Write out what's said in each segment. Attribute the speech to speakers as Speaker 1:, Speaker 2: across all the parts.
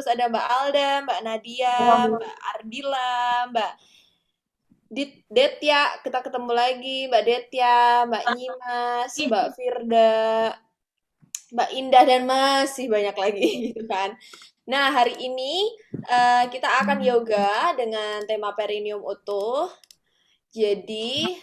Speaker 1: terus ada Mbak Alda, Mbak Nadia,
Speaker 2: Halo.
Speaker 1: Mbak Ardila, Mbak Detya, kita ketemu lagi, Mbak Detya, Mbak Nyimas, Mbak Firda, Mbak Indah, dan masih banyak lagi gitu kan. Nah, hari ini kita akan yoga dengan tema perineum utuh. Jadi,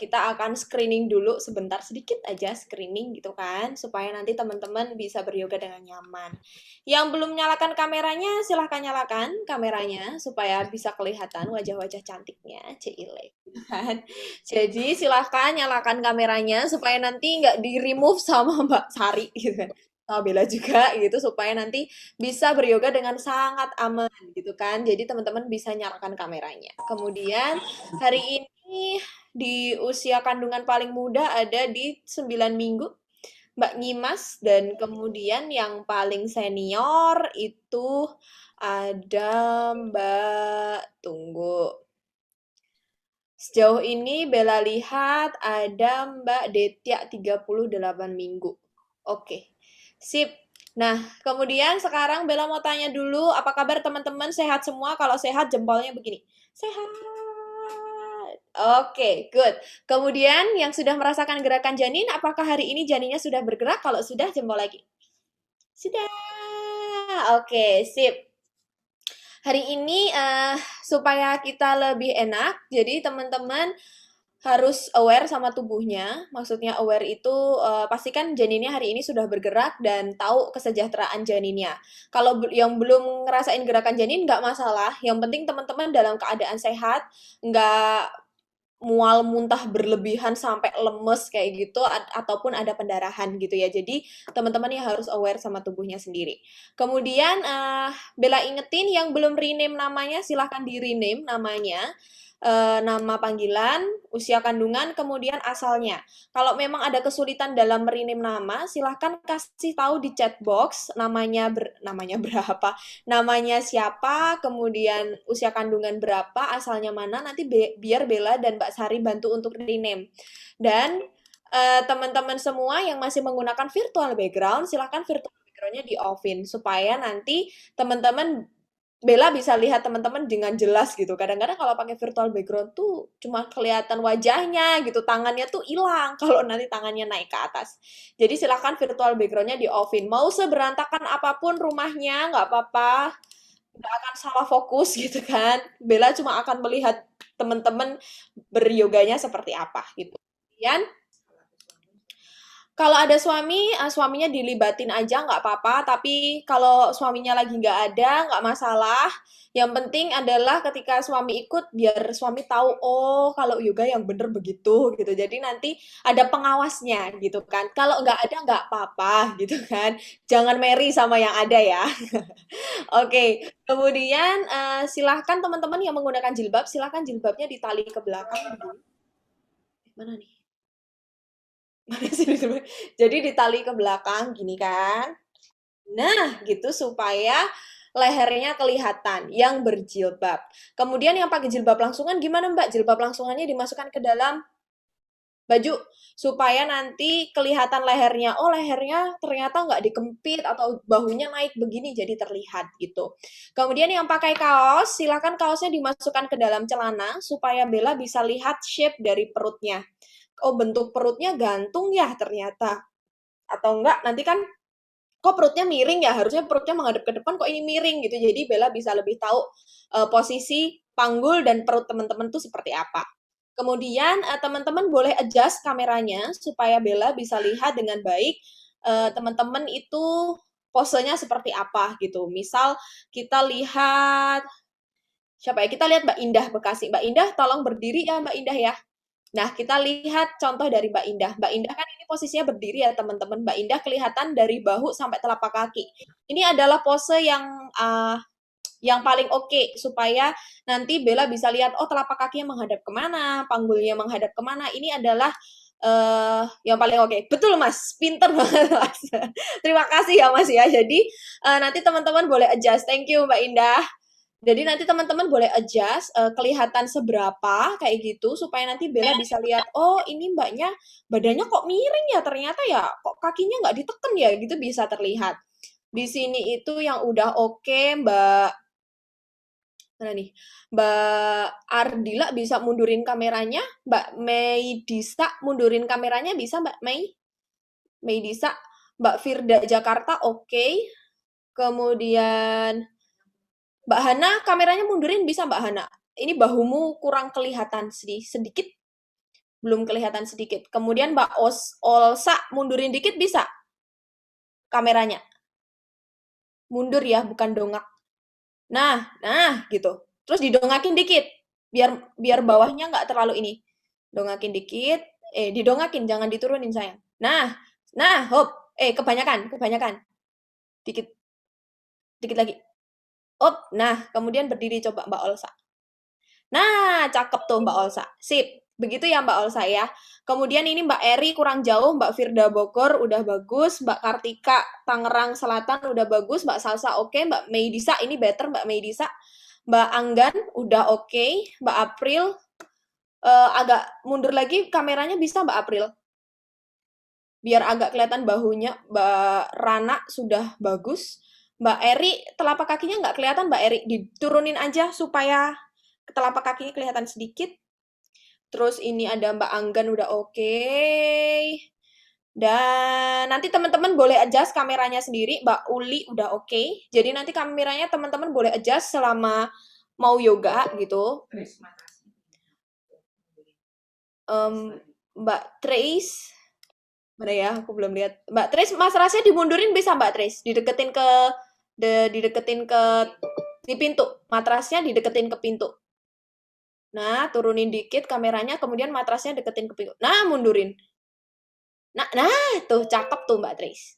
Speaker 1: kita akan screening dulu sebentar, sedikit aja screening gitu kan, supaya nanti teman-teman bisa beryoga dengan nyaman. Yang belum nyalakan kameranya, silahkan nyalakan kameranya supaya bisa kelihatan wajah-wajah cantiknya, Cile, gitu kan. Jadi, silahkan nyalakan kameranya supaya nanti nggak di-remove sama Mbak Sari gitu kan. Sama Bella juga gitu, supaya nanti bisa beryoga dengan sangat aman gitu kan. Jadi teman-teman bisa nyalakan kameranya. Kemudian hari ini di usia kandungan paling muda ada di 9 minggu Mbak Nyimas, dan kemudian yang paling senior itu ada Mbak Tunggu. Sejauh ini Bella lihat ada Mbak Detya 38 minggu. Oke, sip. Nah, kemudian sekarang Bella mau tanya dulu, apa kabar teman-teman? Sehat semua? Kalau sehat jempolnya begini. Sehat. Oke, good. Kemudian yang sudah merasakan gerakan janin, apakah hari ini janinnya sudah bergerak? Kalau sudah, jempol lagi. Sudah. Oke, sip. Hari ini supaya kita lebih enak, jadi teman-teman harus aware sama tubuhnya. Maksudnya aware itu pastikan janinnya hari ini sudah bergerak dan tahu kesejahteraan janinnya. Kalau yang belum ngerasain gerakan janin nggak masalah. Yang penting teman-teman dalam keadaan sehat, nggak mual muntah berlebihan sampai lemes kayak gitu ataupun ada pendarahan gitu ya. Jadi teman-teman yang harus aware sama tubuhnya sendiri. Kemudian Bella ingetin yang belum rename namanya silahkan di rename namanya. Nama panggilan, usia kandungan, kemudian asalnya. Kalau memang ada kesulitan dalam rename nama, silahkan kasih tahu di chat box namanya berapa, namanya siapa, kemudian usia kandungan berapa, asalnya mana, nanti biar Bella dan Mbak Sari bantu untuk rename. Dan teman-teman semua yang masih menggunakan virtual background, silahkan virtual backgroundnya di offin supaya nanti teman-teman Bella bisa lihat teman-teman dengan jelas gitu. Kadang-kadang kalau pakai virtual background tuh cuma kelihatan wajahnya gitu, tangannya tuh hilang kalau nanti tangannya naik ke atas. Jadi silahkan virtual backgroundnya di offin. Mau seberantakan apapun rumahnya, nggak apa-apa, nggak akan salah fokus gitu kan. Bella cuma akan melihat teman-teman beryoganya seperti apa gitu. Kemudian kalau ada suami, suaminya dilibatin aja nggak apa-apa, tapi kalau suaminya lagi nggak ada, nggak masalah. Yang penting adalah ketika suami ikut, biar suami tahu, oh kalau yoga yang bener begitu, gitu. Jadi nanti ada pengawasnya, gitu kan. Kalau nggak ada, nggak apa-apa, gitu kan. Jangan marry sama yang ada ya. Oke, kemudian silahkan teman-teman yang menggunakan jilbab, silahkan jilbabnya ditali ke belakang dulu. Mana nih? Mana sih? Jadi ditali ke belakang gini kan. Nah, gitu supaya lehernya kelihatan yang berjilbab. Kemudian yang pakai jilbab langsungan gimana Mbak? Jilbab langsungannya dimasukkan ke dalam baju supaya nanti kelihatan lehernya. Oh, lehernya ternyata nggak dikempit atau bahunya naik begini jadi terlihat gitu. Kemudian yang pakai kaos, silakan kaosnya dimasukkan ke dalam celana supaya Bella bisa lihat shape dari perutnya. Oh, bentuk perutnya gantung ya ternyata. Atau enggak, nanti kan kok perutnya miring ya, harusnya perutnya menghadap ke depan, kok ini miring gitu. Jadi Bella bisa lebih tahu posisi panggul dan perut teman-teman tuh seperti apa. Kemudian teman-teman boleh adjust kameranya supaya Bella bisa lihat dengan baik teman-teman itu posenya seperti apa gitu. Misal kita lihat siapa ya? Kita lihat Mbak Indah Bekasi. Mbak Indah tolong berdiri ya Mbak Indah ya. Nah, kita lihat contoh dari Mbak Indah. Mbak Indah kan ini posisinya berdiri ya, teman-teman. Mbak Indah kelihatan dari bahu sampai telapak kaki. Ini adalah pose yang paling oke supaya nanti Bella bisa lihat, oh telapak kakinya menghadap kemana, panggulnya menghadap kemana. Ini adalah yang paling oke. Betul Mas, pinter banget Mas. Terima kasih ya Mas ya. Jadi nanti teman-teman boleh adjust. Thank you Mbak Indah. Jadi nanti teman-teman boleh adjust kelihatan seberapa kayak gitu supaya nanti Bella bisa lihat, oh ini mbaknya badannya kok miring ya ternyata ya, kok kakinya nggak diteken ya gitu bisa terlihat. Di sini itu yang udah oke, Mbak mana nih? Mbak Ardila bisa mundurin kameranya, Mbak Mei Disa mundurin kameranya bisa Mbak Mei? Mei Disa, Mbak Firda Jakarta oke. Kemudian Mbak Hana kameranya mundurin bisa Mbak Hana. Ini bahumu kurang kelihatan sedikit, belum kelihatan sedikit. Kemudian Mbak Olsa mundurin dikit bisa kameranya. Mundur ya, bukan dongak. Nah, gitu. Terus didongakin dikit, biar biar bawahnya nggak terlalu ini. Dongakin dikit, didongakin, jangan diturunin sayang. Hop, kebanyakan. Dikit, dikit lagi. Hop, nah, kemudian berdiri coba Mbak Olsa. Nah, cakep tuh Mbak Olsa. Sip. Begitu ya Mbak Olsa ya. Kemudian ini Mbak Eri kurang jauh, Mbak Firda Bogor udah bagus, Mbak Kartika Tangerang Selatan udah bagus, Mbak Salsa oke, Mbak Meidisa ini better Mbak Meidisa. Mbak Anggan udah oke, Mbak April agak mundur lagi kameranya bisa Mbak April. Biar agak kelihatan bahunya. Mbak Rana sudah bagus. Mbak Eri telapak kakinya nggak kelihatan Mbak Eri, diturunin aja supaya telapak kakinya kelihatan sedikit. Terus ini ada Mbak Anggan udah oke. Dan nanti teman-teman boleh adjust kameranya sendiri. Mbak Uli udah oke. Jadi nanti kameranya teman-teman boleh adjust selama mau yoga gitu. Mbak Trace, mana ya? Aku belum lihat. Mbak Trace, Mas Rasnya dimundurin bisa Mbak Trace, dideketin ke di pintu. Matrasnya dideketin ke pintu. Nah, turunin dikit kameranya, kemudian matrasnya deketin ke pintu. Nah, mundurin. Nah, tuh cakep tuh Mbak Tris.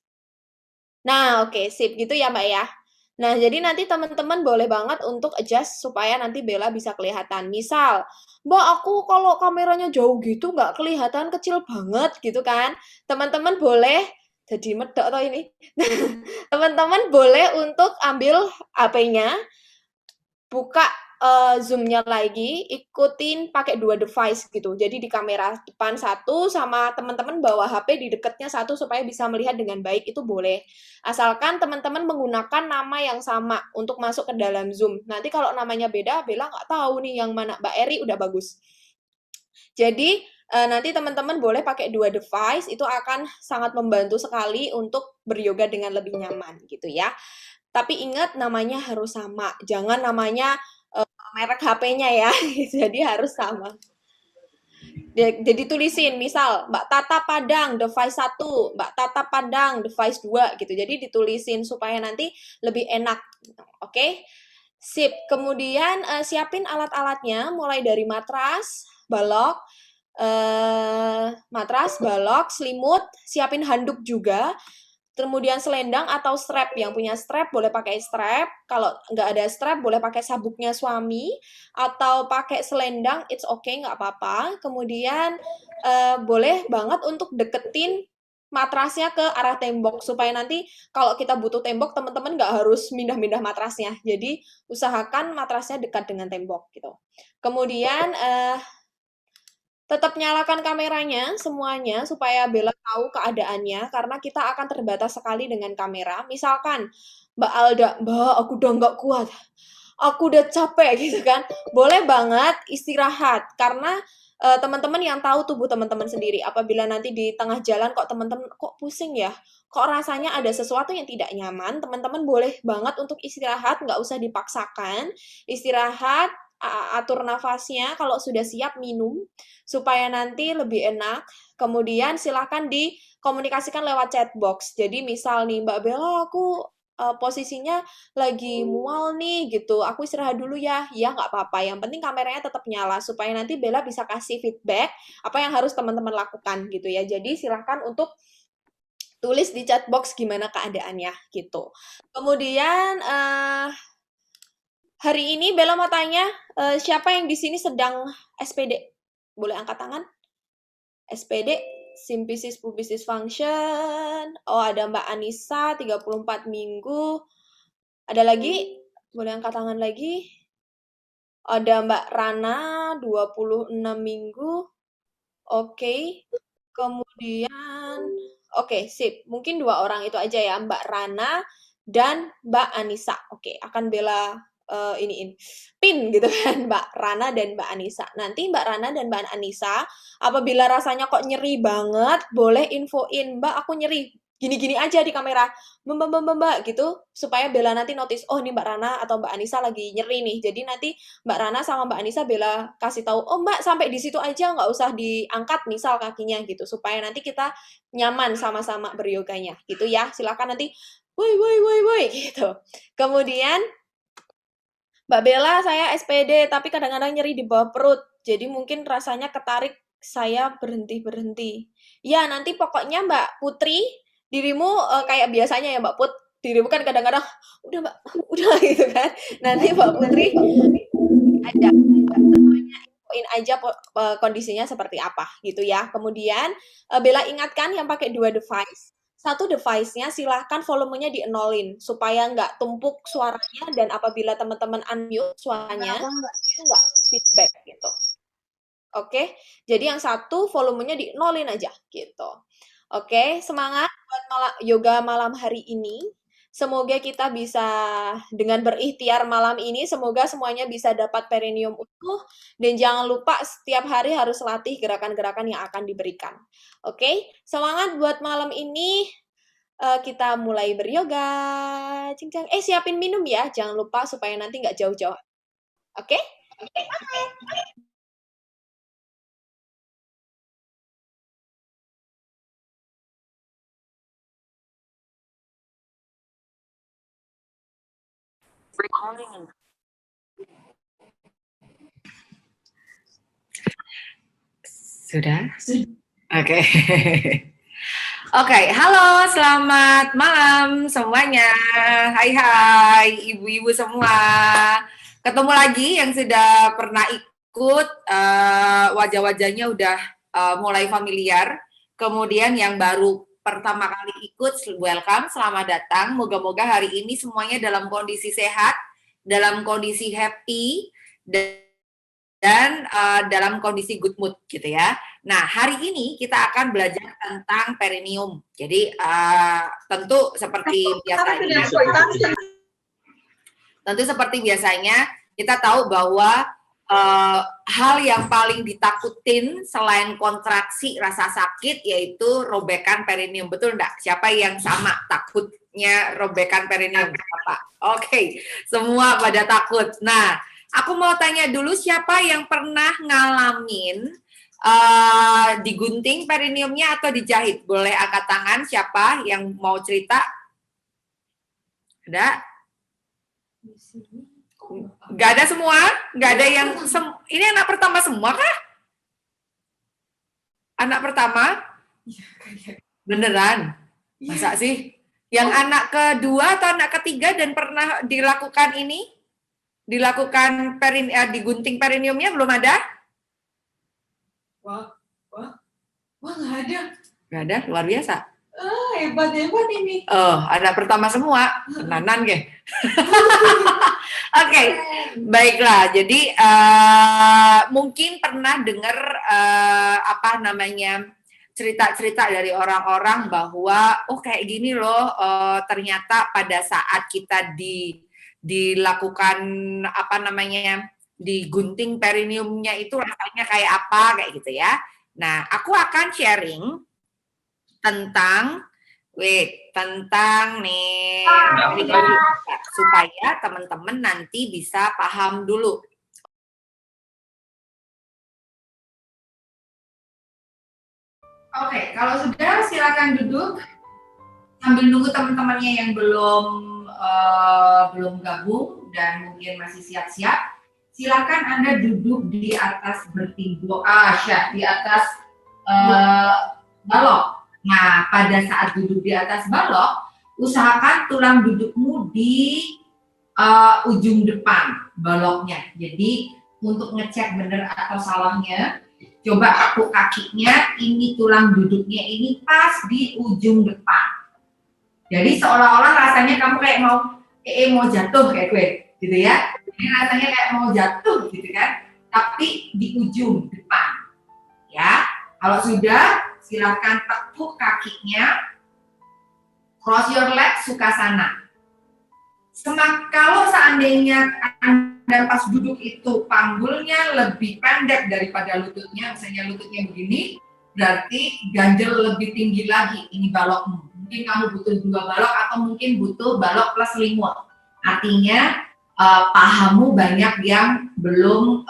Speaker 1: Nah, oke, sip gitu ya Mbak ya. Nah, jadi nanti teman-teman boleh banget untuk adjust supaya nanti Bella bisa kelihatan. Misal, Mbak aku kalau kameranya jauh gitu nggak kelihatan kecil banget gitu kan. Teman-teman boleh, jadi medok atau ini. Teman-teman boleh untuk ambil HP-nya, buka zoom-nya lagi, ikutin pakai 2 device gitu. Jadi di kamera depan satu sama teman-teman bawa HP di dekatnya satu supaya bisa melihat dengan baik itu boleh. Asalkan teman-teman menggunakan nama yang sama untuk masuk ke dalam Zoom. Nanti kalau namanya beda, Bella nggak tahu nih yang mana. Mbak Eri udah bagus. Jadi nanti teman-teman boleh pakai 2 device, itu akan sangat membantu sekali untuk beryoga dengan lebih nyaman gitu ya. Tapi ingat namanya harus sama, jangan namanya merek HP-nya ya, jadi harus sama. Jadi tulisin, misal Mbak Tata Padang device 1, Mbak Tata Padang device 2 gitu. Jadi ditulisin supaya nanti lebih enak. Oke? Sip. Kemudian siapin alat-alatnya mulai dari matras, balok, selimut, siapin handuk juga. Kemudian selendang atau strap, yang punya strap boleh pakai strap, kalau nggak ada strap boleh pakai sabuknya suami, atau pakai selendang, it's okay, nggak apa-apa. Kemudian boleh banget untuk deketin matrasnya ke arah tembok, supaya nanti kalau kita butuh tembok, teman-teman nggak harus mindah-mindah matrasnya. Jadi usahakan matrasnya dekat dengan tembok gitu. Kemudian tetap nyalakan kameranya semuanya supaya Bella tahu keadaannya, karena kita akan terbatas sekali dengan kamera. Misalkan Mbak Alda, Mbak aku udah nggak kuat, aku udah capek gitu kan, boleh banget istirahat, karena teman-teman yang tahu tubuh teman-teman sendiri. Apabila nanti di tengah jalan kok teman-teman kok pusing ya, kok rasanya ada sesuatu yang tidak nyaman, teman-teman boleh banget untuk istirahat, nggak usah dipaksakan. Istirahat, atur nafasnya, kalau sudah siap minum, supaya nanti lebih enak. Kemudian silakan dikomunikasikan lewat chat box. Jadi misal nih, Mbak Bella, aku posisinya lagi mual nih gitu, aku istirahat dulu ya. Ya nggak apa-apa, yang penting kameranya tetap nyala supaya nanti Bella bisa kasih feedback apa yang harus teman-teman lakukan gitu ya. Jadi silahkan untuk tulis di chat box gimana keadaannya gitu. Kemudian hari ini Bella mau tanya, siapa yang di sini sedang SPD? Boleh angkat tangan? SPD, Simpisis Pubisis Function. Oh, ada Mbak Anissa, 34 minggu. Ada lagi? Boleh angkat tangan lagi? Ada Mbak Rana, 26 minggu. Oke. Kemudian, oke, sip. Mungkin 2 orang itu aja ya, Mbak Rana dan Mbak Anissa. Oke, akan Bella iniin pin gitu kan, Mbak Rana dan Mbak Anissa. Nanti Mbak Rana dan Mbak Anissa, apabila rasanya kok nyeri banget, boleh infoin, Mbak aku nyeri, gini-gini aja di kamera, Mbak gitu, supaya Bella nanti notice, oh ini Mbak Rana atau Mbak Anissa lagi nyeri nih. Jadi nanti Mbak Rana sama Mbak Anissa Bella kasih tahu, oh Mbak sampai di situ aja, nggak usah diangkat misal kakinya gitu, supaya nanti kita nyaman sama-sama beryoganya gitu ya. Silakan nanti, woi gitu. Kemudian Mbak Bella, saya SPD, tapi kadang-kadang nyeri di bawah perut. Jadi mungkin rasanya ketarik, saya berhenti-berhenti. Ya, nanti pokoknya Mbak Putri, dirimu kayak biasanya ya Mbak Put, dirimu kan kadang-kadang, udah Mbak, udah gitu kan. Nanti Mbak Putri aja, semuanya infoin aja kondisinya seperti apa gitu ya. Kemudian Bella ingatkan yang pakai 2 device, satu device-nya silahkan volumenya dienolin supaya nggak tumpuk suaranya dan apabila teman-teman unmute suaranya itu nggak feedback gitu. Oke, jadi yang satu volumenya dienolin aja gitu. Oke, semangat buat yoga malam hari ini. Semoga kita bisa dengan berikhtiar malam ini, semoga semuanya bisa dapat perineum utuh dan jangan lupa setiap hari harus latih gerakan-gerakan yang akan diberikan. Oke, semangat buat malam ini. Kita mulai beryoga. Cincang. Siapin minum ya, jangan lupa supaya nanti nggak jauh-jauh. Oke?
Speaker 2: Sudah? Oke. Oke, halo, selamat malam semuanya. Hai, ibu-ibu semua. Ketemu lagi yang sudah pernah ikut, wajah-wajahnya udah mulai familiar. Kemudian yang baru pertama kali ikut, welcome, selamat datang. Moga-moga hari ini semuanya dalam kondisi sehat, dalam kondisi happy, dan dalam kondisi good mood gitu ya. Nah, hari ini kita akan belajar tentang perineum. Jadi tentu seperti biasanya kita tahu bahwa hal yang paling ditakutin selain kontraksi rasa sakit yaitu robekan perineum. Betul enggak? Siapa yang sama takutnya robekan perineum? Oke, semua pada takut. Nah, aku mau tanya dulu siapa yang pernah ngalamin digunting perineumnya atau dijahit? Boleh angkat tangan siapa yang mau cerita? Ada? Gak ada semua? Gak ada yang... Ini anak pertama semua kah? Anak pertama? Beneran? Masa sih? Yang anak kedua atau anak ketiga dan pernah dilakukan ini? Dilakukan digunting perineumnya belum ada?
Speaker 3: Wah, nggak ada.
Speaker 2: Nggak ada, luar biasa.
Speaker 3: Hebat ini.
Speaker 2: Anak pertama semua, tenanan ke? Oke, baiklah. Jadi mungkin pernah dengar cerita-cerita dari orang-orang bahwa kayak gini loh, ternyata pada saat kita dilakukan digunting perineumnya itu rasanya kayak apa kayak gitu ya. Nah, aku akan sharing tentang nih supaya teman-teman nanti bisa paham dulu. Oke, kalau sudah silakan duduk sambil nunggu teman-temannya yang belum gabung dan mungkin masih siap-siap. Silakan Anda duduk di atas di atas balok. Nah, pada saat duduk di atas balok, usahakan tulang dudukmu di ujung depan baloknya. Jadi untuk ngecek benar atau salahnya, coba aku kakinya, ini tulang duduknya ini pas di ujung depan. Jadi seolah-olah rasanya kamu kayak mau jatuh kayak gue, gitu ya. Jadi rasanya kayak mau jatuh gitu kan, tapi di ujung depan. Ya, kalau sudah silakan tekuk kakinya, cross your leg Sukhasana. Kalau seandainya Anda pas duduk itu panggulnya lebih pendek daripada lututnya, misalnya lututnya begini, berarti ganjel lebih tinggi lagi ini balokmu. Mungkin kamu butuh 2 balok atau mungkin butuh balok plus selimut. Artinya pahamu banyak yang belum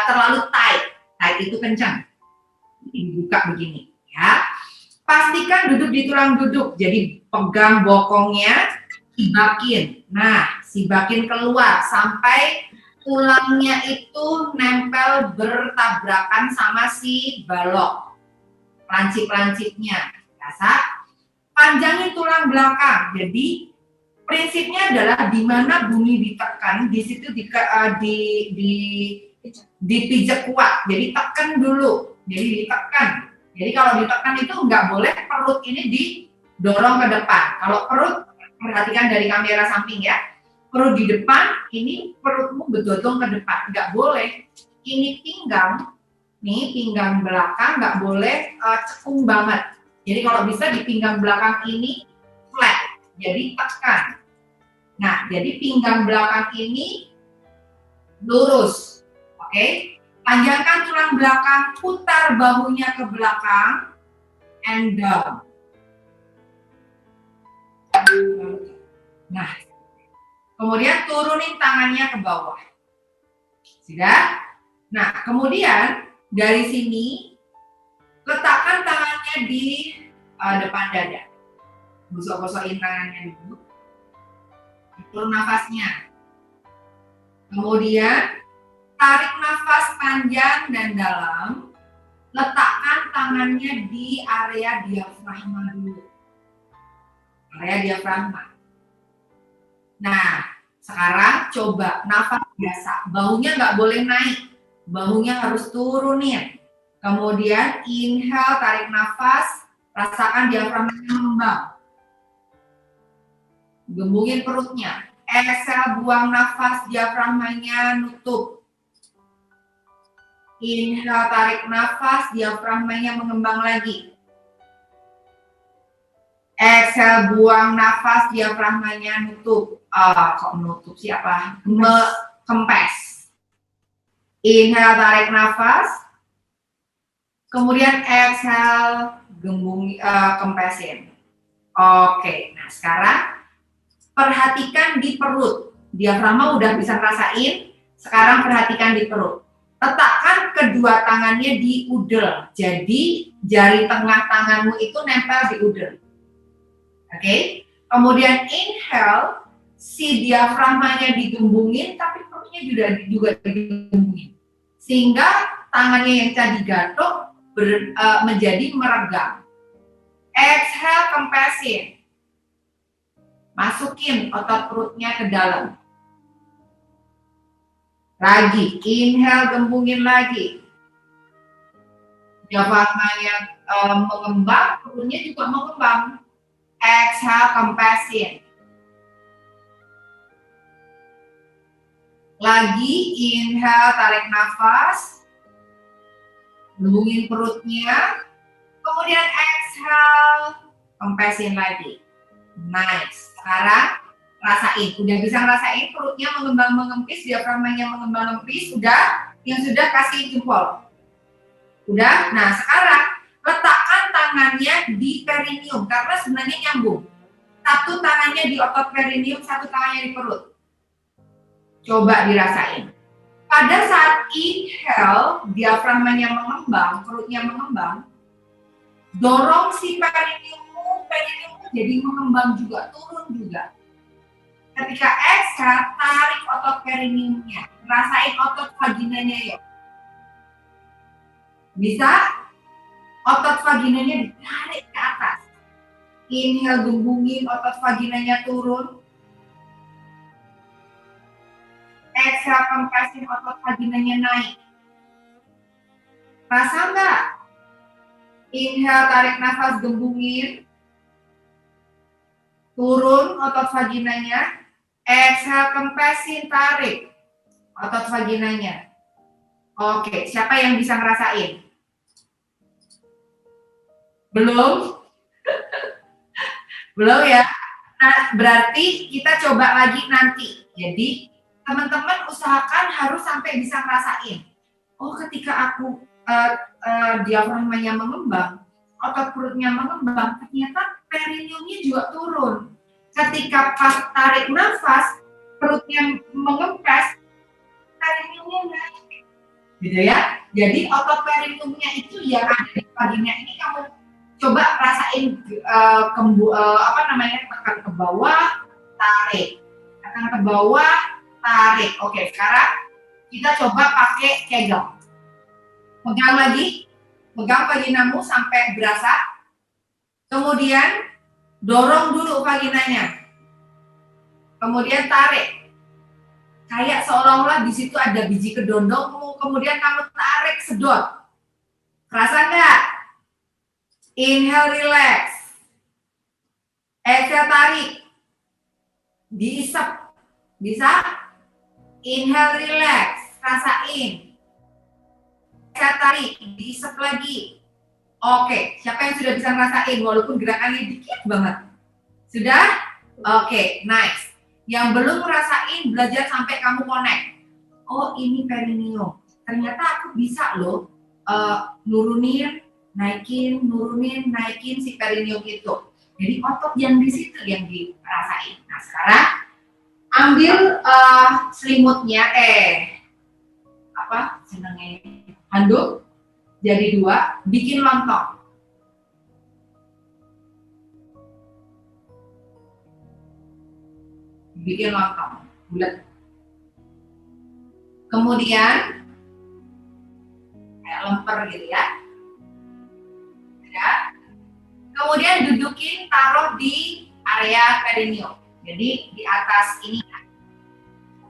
Speaker 2: terlalu tight. Tight itu kencang. Dibuka begini ya. Pastikan duduk di tulang duduk. Jadi pegang bokongnya, sibakin. Nah, sibakin keluar sampai tulangnya itu nempel bertabrakan sama si balok. Lancip-lancipnya. Biasa. Panjangin tulang belakang. Jadi prinsipnya adalah di mana bumi ditekan, di situ dipijak kuat. Jadi tekan dulu. Jadi ditekan. Jadi kalau ditekan itu nggak boleh perut ini didorong ke depan. Kalau perut, perhatikan dari kamera samping ya. Perut di depan, ini perutmu berdodong ke depan. Nggak boleh. Ini pinggang, nih pinggang belakang nggak boleh cekung banget. Jadi kalau bisa di pinggang belakang ini flat. Jadi tekan. Nah, jadi pinggang belakang ini lurus. Oke? Panjangkan tulang belakang, putar bahunya ke belakang, and down. Nah, kemudian turunin tangannya ke bawah. Sudah? Nah, kemudian dari sini, letakkan tangannya di depan dada. Gosok-gosokin tangannya dulu. Turun nafasnya. Kemudian, tarik nafas panjang dan dalam, letakkan tangannya di area diafragma dulu. Area diafragma. Nah, sekarang coba nafas biasa. Bahunya nggak boleh naik. Bahunya harus turunin. Kemudian inhale, tarik nafas, rasakan diafragmanya mengembang. Gembungin perutnya. Exhale, buang nafas, diafragmanya nutup. Inhale, tarik nafas, diafragmanya mengembang lagi. Exhale, buang nafas, diafragmanya nutup. Kok nutup siapa? Kempes. Inhale, tarik nafas. Kemudian exhale, kempesin. Oke, nah sekarang perhatikan di perut. Diafragma udah bisa ngerasain, sekarang perhatikan di perut. Letakkan kedua tangannya di udel. Jadi jari tengah tanganmu itu nempel di udel. Oke? Kemudian inhale, si diafragmanya digembungin, tapi perutnya juga digembungin. Sehingga tangannya yang tadi gatuk menjadi meregang. Exhale, kempesin. Masukin otot perutnya ke dalam. Lagi, inhale, gembungin lagi. Diafragmanya mengembang, perutnya juga mengembang. Exhale, kempesin. Lagi, inhale, tarik nafas. Gembungin perutnya. Kemudian exhale, kempesin lagi. Nice. Sekarang rasain, udah bisa ngerasain perutnya mengembang mengempis, diafragmanya mengembang mengempis, sudah, yang sudah kasih jempol. Udah, nah sekarang letakkan tangannya di perineum karena sebenarnya nyambung. Satu tangannya di otot perineum, satu tangannya di perut. Coba dirasain. Pada saat inhale, diafragmanya mengembang, perutnya mengembang, dorong si perineummu jadi mengembang juga, turun juga. Ketika exhale, tarik otot perineumnya. Rasain otot vaginanya yuk. Bisa? Otot vaginanya ditarik ke atas. Inhale, gembungin otot vaginanya turun. Exhale, kempesin otot vaginanya naik. Rasa nggak? Inhale, tarik nafas, gembungin. Turun otot vaginanya. Exhale, kempesin, tarik otot vaginanya. Oke, siapa yang bisa ngerasain? Belum? Belum ya? Nah, berarti kita coba lagi nanti. Jadi, teman-teman usahakan harus sampai bisa ngerasain. Oh, ketika aku diafragmanya mengembang, otot perutnya mengembang, ternyata perineumnya juga turun. Ketika pas tarik nafas, perutnya mengempes, perineumnya naik. Gitu ya. Jadi otot perineumnya itu yang ada di vagina ini kamu coba rasain tekan ke bawah, tarik. Tekan ke bawah, tarik. Oke, sekarang kita coba pakai kegel. Pegang lagi, pegang vaginamu sampai berasa. Kemudian dorong dulu vaginanya. Kemudian tarik. Kayak seolah-olah di situ ada biji kedondong, kemudian kamu tarik, sedot. Kerasa nggak? Inhale, relax. Exhale, tarik. Diisep. Bisa? Inhale, relax. Rasain. Exhale, tarik. Diisep lagi. Oke, siapa yang sudah bisa ngerasain walaupun gerakannya dikit banget? Sudah? Oke, nice. Yang belum ngerasain, belajar sampai kamu connect. Oh, ini perineum. Ternyata aku bisa loh nurunin, naikin, nurunin, naikin si perineum itu. Jadi otot yang di situ yang dirasain. Nah, sekarang ambil selimutnya, handuk, jadi 2, bikin lontong. Bikin lontong, bulat. Kemudian kayak lemper gitu ya. Kemudian dudukin, taruh di area perineum. Jadi di atas ini,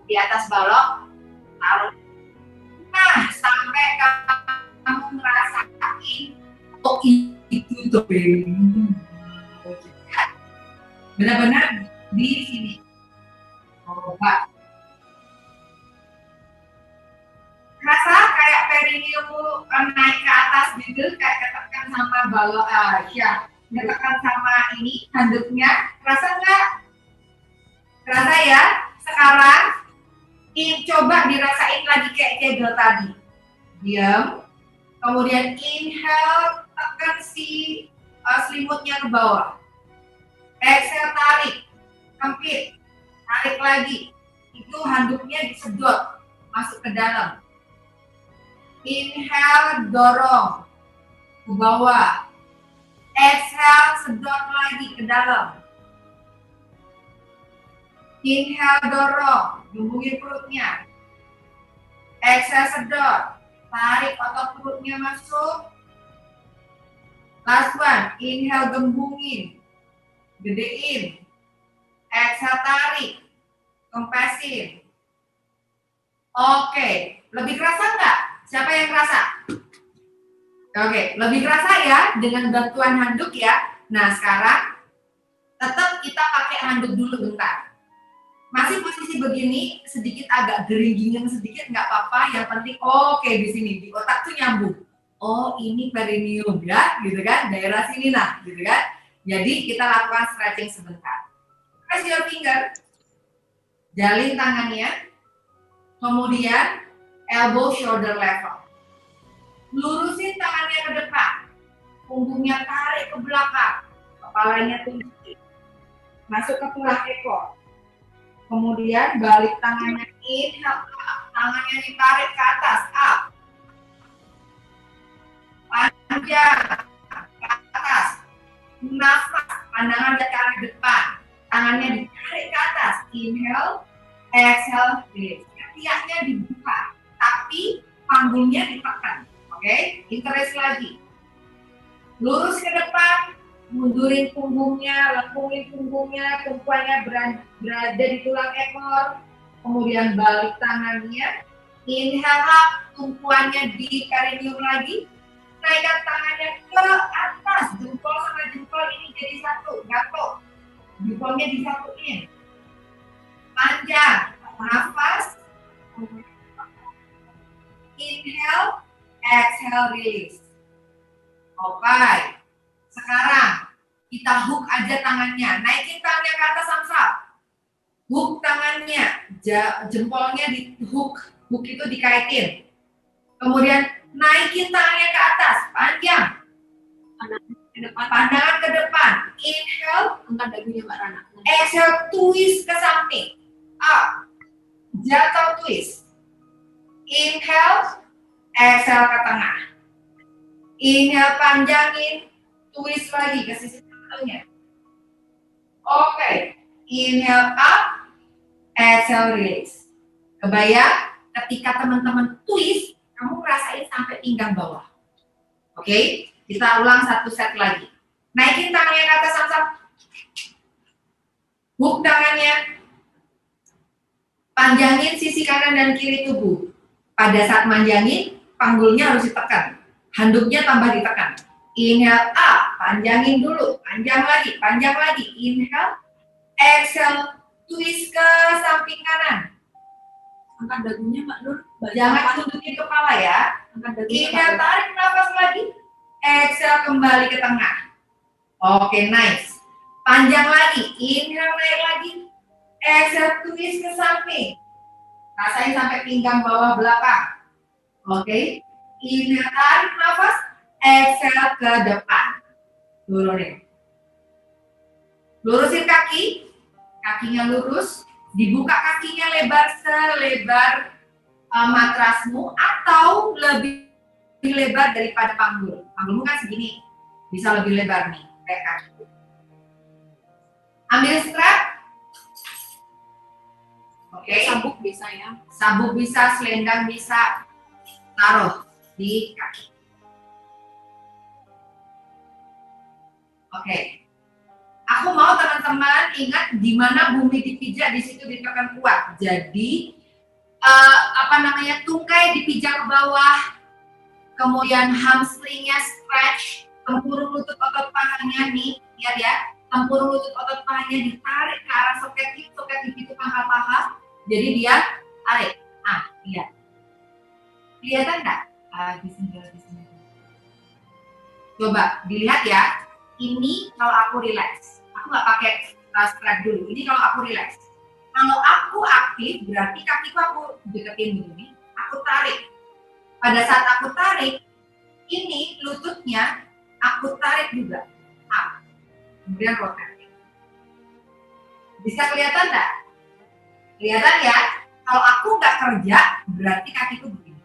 Speaker 2: di atas balok, taruh. Nah, sampai kamu ngerasain, oh itu tuh perineum. Benar-benar di sini. Coba. Rasa kayak perineum naik ke atas gitu, kayak ketekan sama balok, ya, ketekan sama ini handuknya, rasa nggak? Rasa ya? Sekarang coba dirasain lagi kayak kegel tadi. Diam, kemudian inhale, tekan si selimutnya ke bawah. Exhale, tarik, kempit, tarik lagi. Itu handuknya disedot masuk ke dalam. Inhale, dorong ke bawah. Exhale, sedot lagi ke dalam. Inhale, dorong, gembungin perutnya. Exhale, sedot, tarik otot perutnya masuk. Last one, inhale, gembungin, gedein. Exhale, tarik, kempesin. Oke, lebih kerasa nggak? Siapa yang kerasa? Oke, lebih kerasa ya dengan bantuan handuk ya. Nah, sekarang tetap kita pakai handuk dulu bentar. Masih posisi begini, sedikit agak geringgingan sedikit nggak apa-apa. Yang penting oke di sini di otak tuh nyambung. Oh, ini perineum ya, gitu kan? Daerah sini lah, gitu kan? Jadi kita lakukan stretching sebentar. Press your finger, jalin tangannya, kemudian elbow shoulder level. Lurusin tangannya ke depan, punggungnya tarik ke belakang, kepalanya tunjukin, masuk ke tulang ekor. Kemudian balik tangannya inhale, tangannya ditarik ke atas, up. Panjang, ke atas. Nafas, pandangan ke arah depan. Tangannya ditarik ke atas, inhale, exhale, release. Ketiaknya dibuka, tapi panggungnya ditekan. Oke, interest lagi. Lurus ke depan, mundurin punggungnya, lengkungin punggungnya, tumpuannya berada di tulang ekor. Kemudian balik tangannya, inhale up, tumpuannya di perineum lagi. Naikkan tangannya ke atas, jempol sama jempol ini jadi satu, jatuh. Jempolnya disatuin. Panjang, nafas. Inhale, exhale, release. Oke, sekarang Kita hook aja tangannya. Naikin tangannya ke atas samsat. Hook tangannya, jempolnya di hook. Hook itu dikaitin. Kemudian naikin tangannya ke atas, panjang. Pandangan ke depan. Inhale,
Speaker 1: Angkat dagunya Mbak Rana.
Speaker 2: exhale, twist ke samping. Up. Jatuh twist. Inhale, exhale ke tengah. Inhale panjangin, twist lagi ke sisi tengahnya. Oke. Inhale up, exhale release. Kebayang? Ketika teman-teman twist, kamu rasain sampai pinggang bawah. Oke? Kita ulang satu set lagi. Naikin tangannya ke atas, samsat. Hook tangannya. Panjangin sisi kanan dan kiri tubuh. Pada saat manjangin, panggulnya harus ditekan. Handuknya tambah ditekan. Inhale up, panjangin dulu. Panjang lagi. Inhale, exhale, twist ke samping kanan.
Speaker 1: Angkat dagunya Mbak Nur.
Speaker 2: Jangan tunjukin kepala ya.
Speaker 1: Angkat dagunya.
Speaker 2: Inhale, tarik nafas lagi. Exhale, kembali ke tengah. Oke, nice. Panjang lagi. Inhale, naik lagi. Exhale, twist ke samping. Rasain sampai pinggang bawah belakang. Oke. Inhale, tarik nafas. Exhale ke depan. Turunin. Lurusin kaki. Kakinya lurus. Dibuka kakinya lebar selebar matrasmu atau lebih lebar daripada panggul. Panggulmu kan segini. Bisa lebih lebar nih. Kayak kaki. Ambil strap. Oke.
Speaker 1: Sabuk bisa ya.
Speaker 2: Sabuk bisa, selendang bisa. Taruh di kaki. Oke. Aku mau teman-teman ingat di mana bumi dipijak, di situ ditekan kuat. Jadi tungkai dipijak ke bawah. Kemudian hamstringnya stretch, tempurung lutut otot pahanya nih, lihat ya. Tempurung lutut otot pahanya ditarik ke arah soket gigi itu pangkal paha. Jadi dia tarik. Lihat. Kelihatan nggak? Di sini. Coba dilihat ya. Ini kalau aku relax. Aku nggak pakai strap dulu. Ini kalau aku relax. Kalau aku aktif, berarti kakiku aku deketin begini. Aku tarik. Pada saat aku tarik, ini lututnya aku tarik juga. Kemudian rotating. Bisa kelihatan nggak? Kelihatan ya? Kalau aku nggak kerja, berarti kakiku begini.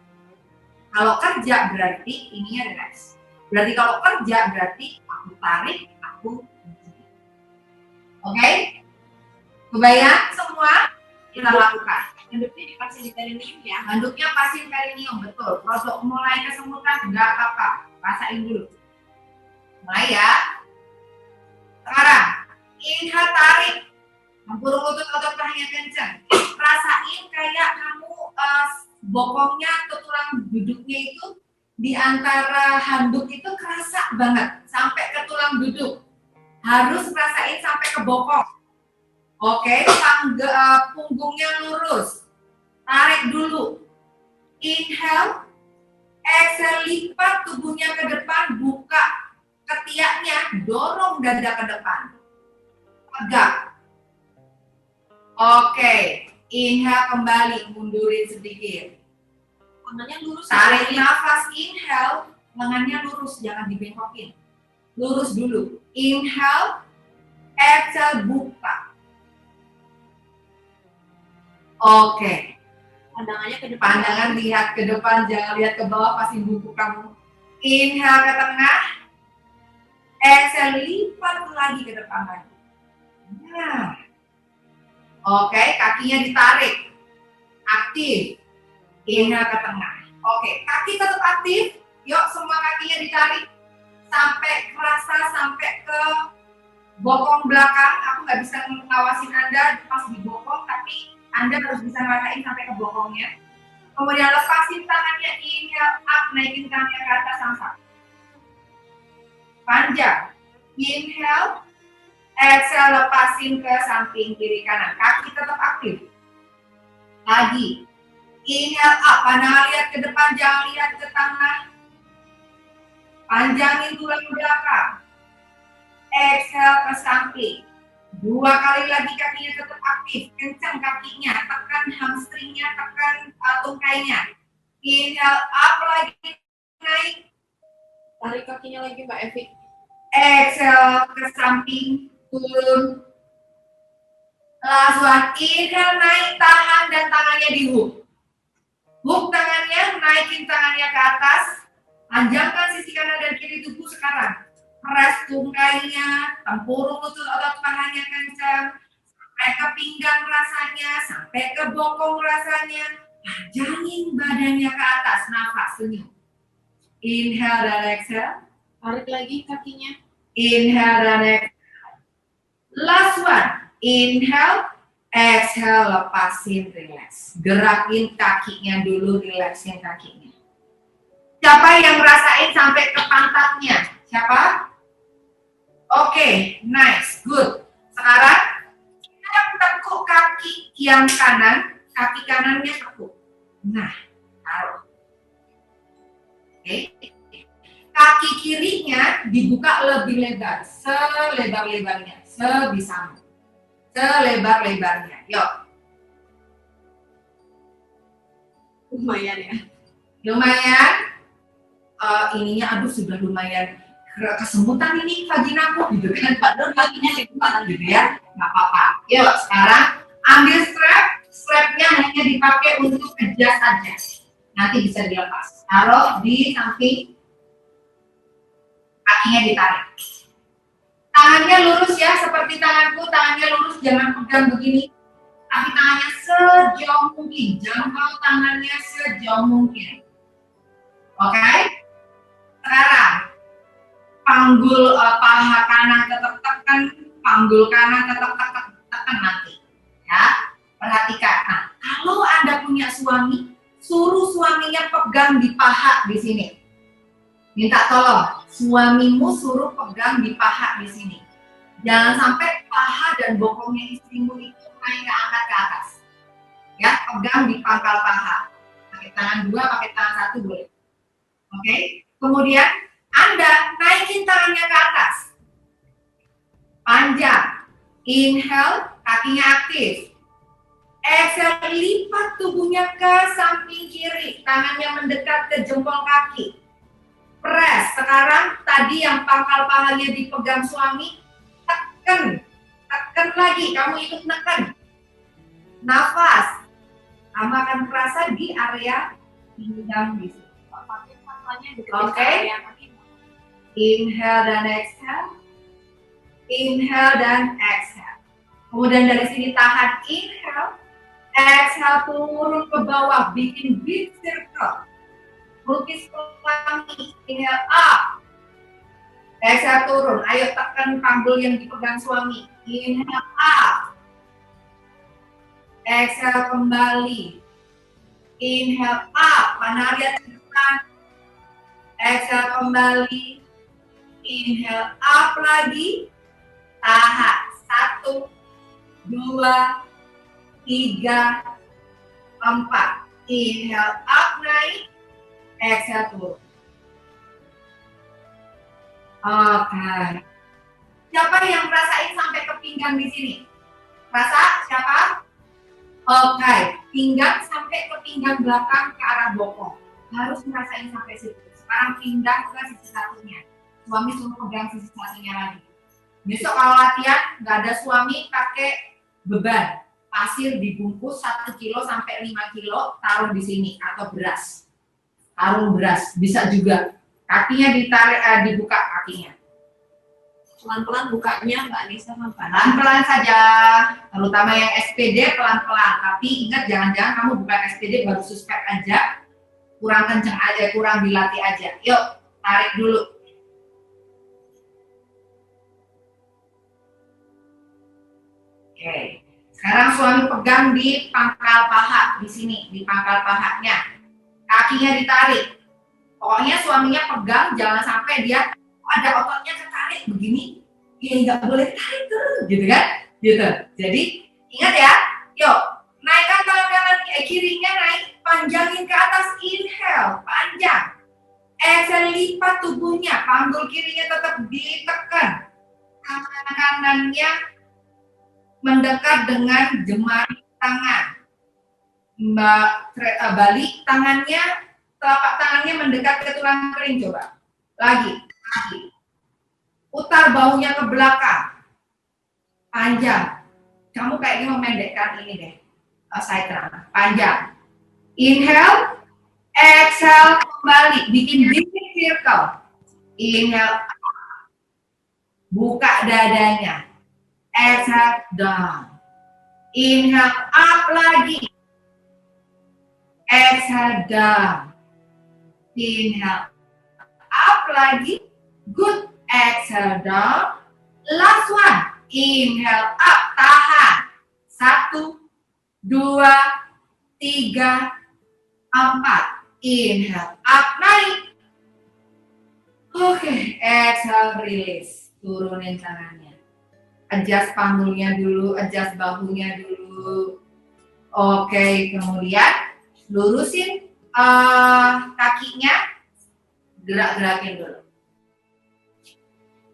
Speaker 2: Kalau kerja, berarti ininya relax. Berarti kalau kerja, berarti aku tarik, aku begini. Oke? Kebayang semua? Kita lakukan.
Speaker 1: Handuknya dipasang di perineum ya.
Speaker 2: Handuknya pasin perineum, betul. Kalau mulai kesemutan, nggak apa-apa. Rasain dulu. Mulai ya. Sekarang, inhale tarik. Tempurung lutut otot pahanya kencang. Rasain kayak kamu bokongnya atau tulang duduknya itu di antara handuk itu kerasa banget. Sampai ke tulang duduk. Harus rasain sampai ke bokong. Oke, punggungnya lurus. Tarik dulu. Inhale. Exhale, lipat tubuhnya ke depan, buka ketiaknya, dorong dada ke depan. Tegak. Oke, inhale kembali, mundurin sedikit.
Speaker 1: Lengannya lurus.
Speaker 2: Tarik nafas, inhale, lengannya lurus, jangan dibengkokin. Lurus dulu. Inhale, exhale, buka. Oke.
Speaker 1: Pandangannya ke depan.
Speaker 2: Pandangan lihat ke depan, jangan lihat ke bawah, pasti buku kamu. Inhale ke tengah. Exhale, lipat lagi ke depan lagi. Nah. Oke, kakinya ditarik. Aktif. Inhale ke tengah. Oke, kaki tetap aktif. Yuk, semua kakinya ditarik. Sampai kerasa, sampai ke bokong belakang. Aku nggak bisa ngawasin Anda pas di bokong, tapi Anda harus bisa ngerasain sampai ke bokongnya. Kemudian lepasin tangannya, inhale up, naikin tangannya ke atas samsak. Panjang. Inhale, exhale, lepasin ke samping kiri kanan. Kaki tetap aktif. Lagi. Inhale up, pandangan lihat ke depan, jangan lihat ke tengah. Panjangin tulang belakang. exhale ke samping. 2 kali lagi kakinya tetap aktif, kencang kakinya, tekan hamstringnya, tekan tungkainya. Inhale up lagi, naik.
Speaker 1: Tarik kakinya lagi Mbak Evi.
Speaker 2: Exhale ke samping, turun. Last one, inhale naik, tahan dan tangannya di hook. Hook tangannya, naikin tangannya ke atas. Panjangkan sisi kanan dan kiri tubuh sekarang. Press tungkainya, tempurung lutut otot pahanya kencang. Sampai ke pinggang rasanya, sampai ke bokong rasanya. Panjangin badannya ke atas, nafas, senyum. Inhale dan exhale.
Speaker 1: Tarik lagi kakinya.
Speaker 2: Inhale dan exhale. Last one. Inhale, exhale, lepasin, relax. Gerakin kakinya dulu, relaxin kakinya. Siapa yang ngerasain sampai ke pantatnya? Siapa? Oke, nice, good. Sekarang kita tekuk kaki yang kanan, kaki kanannya tekuk. Nah, taruh. Oke. Kaki kirinya dibuka lebih lebar, selebar-lebarnya, sebisamu. Selebar-lebarnya. Yuk.
Speaker 1: Lumayan ya.
Speaker 2: Lumayan. Ininya aduh sudah lumayan kesemutan ini vaginaku gitu kan. Padahal kakinya dibuka gitu ya. Nggak apa-apa. Yuk sekarang ambil strap. Strapnya hanya dipakai untuk adjust aja. Nanti bisa dilepas. Taruh di samping. Kakinya ditarik. Tangannya lurus ya, seperti tanganku, tangannya lurus, jangan pegang begini. Tapi tangannya sejauh mungkin, jangkau tangannya sejauh mungkin. Oke? Sekarang, panggul paha kanan tetap tekan, panggul kanan tetap tekan nanti. Ya, perhatikan. Nah, kalau Anda punya suami, suruh suaminya pegang di paha di sini. Minta tolong, suamimu suruh pegang di paha di sini. Jangan sampai paha dan bokongnya istrimu itu naik ke angkat ke atas. Ya, pegang di pangkal paha. Pakai tangan 2, pakai tangan 1 boleh. Oke? Kemudian Anda naikin tangannya ke atas. Panjang. Inhale, kakinya aktif. Exhale, lipat tubuhnya ke samping kiri. Tangannya mendekat ke jempol kaki. Press. Sekarang tadi yang pangkal pahanya dipegang suami, tekan lagi, kamu ikut nekan. Nafas. Kamu akan terasa di area pinggang di sini. Oke. Inhale dan exhale. Inhale dan exhale. Kemudian dari sini tahan, inhale. Exhale, turun ke bawah, bikin big circle. Lukis pelangi, inhale up. Exhale turun, ayo tekan panggul yang dipegang suami. Inhale up. Exhale kembali. Inhale up, mana lihat ke depan. Exhale kembali. Inhale up lagi. Tahan. 1, 2, 3, 4. Inhale up naik. Exhale turun. Oke. Siapa yang merasain sampai ke pinggang di sini? Rasa? Siapa? Oke. Pinggang sampai ke pinggang belakang ke arah bokong. Harus merasain sampai situ. Sekarang pindah ke sisi satunya. Suami suruh pegang sisi satunya lagi. Besok kalau latihan nggak ada suami pakai beban. Pasir dibungkus 1 kilo sampai 5 kilo taruh di sini atau beras. Karung beras bisa juga, kakinya ditarik, dibuka kakinya.
Speaker 1: Pelan-pelan bukanya Mbak Anissa.
Speaker 2: Pelan-pelan saja, terutama yang SPD pelan-pelan. Tapi ingat jangan-jangan kamu bukan SPD baru suspek aja, kurang kenceng aja, kurang dilatih aja. Yuk, tarik dulu. Oke, sekarang suami pegang di pangkal paha di sini, di pangkal pahanya. Kakinya ditarik. Pokoknya suaminya pegang, jangan sampai dia ada ototnya ketarik begini. Ya nggak boleh tarik terus, gitu kan? Gitu. Jadi ingat ya, yuk naikkan tangan kanan kirinya naik, panjangin ke atas, inhale, panjang. Exhale, lipat tubuhnya, panggul kirinya tetap ditekan. tangan kanannya mendekat dengan jemari tangan. Balik tangannya, telapak tangannya mendekat ke tulang kering, coba. Lagi. Putar bahunya ke belakang. Panjang. Kamu kayaknya memendekkan ini deh. Side run. Panjang. Inhale. Exhale kembali. Bikin big circle. Inhale. Buka dadanya. Exhale down. Inhale up lagi. Exhale down. Inhale up lagi. Good. Exhale down. Last one. Inhale up. Tahan. 1, 2, 3, 4. Inhale up. Naik. Oke. Exhale release. Turunin tangannya. Adjust panggulnya dulu. Adjust bahunya dulu. Oke. Kemudian lurusin kakinya. Gerak-gerakin dulu.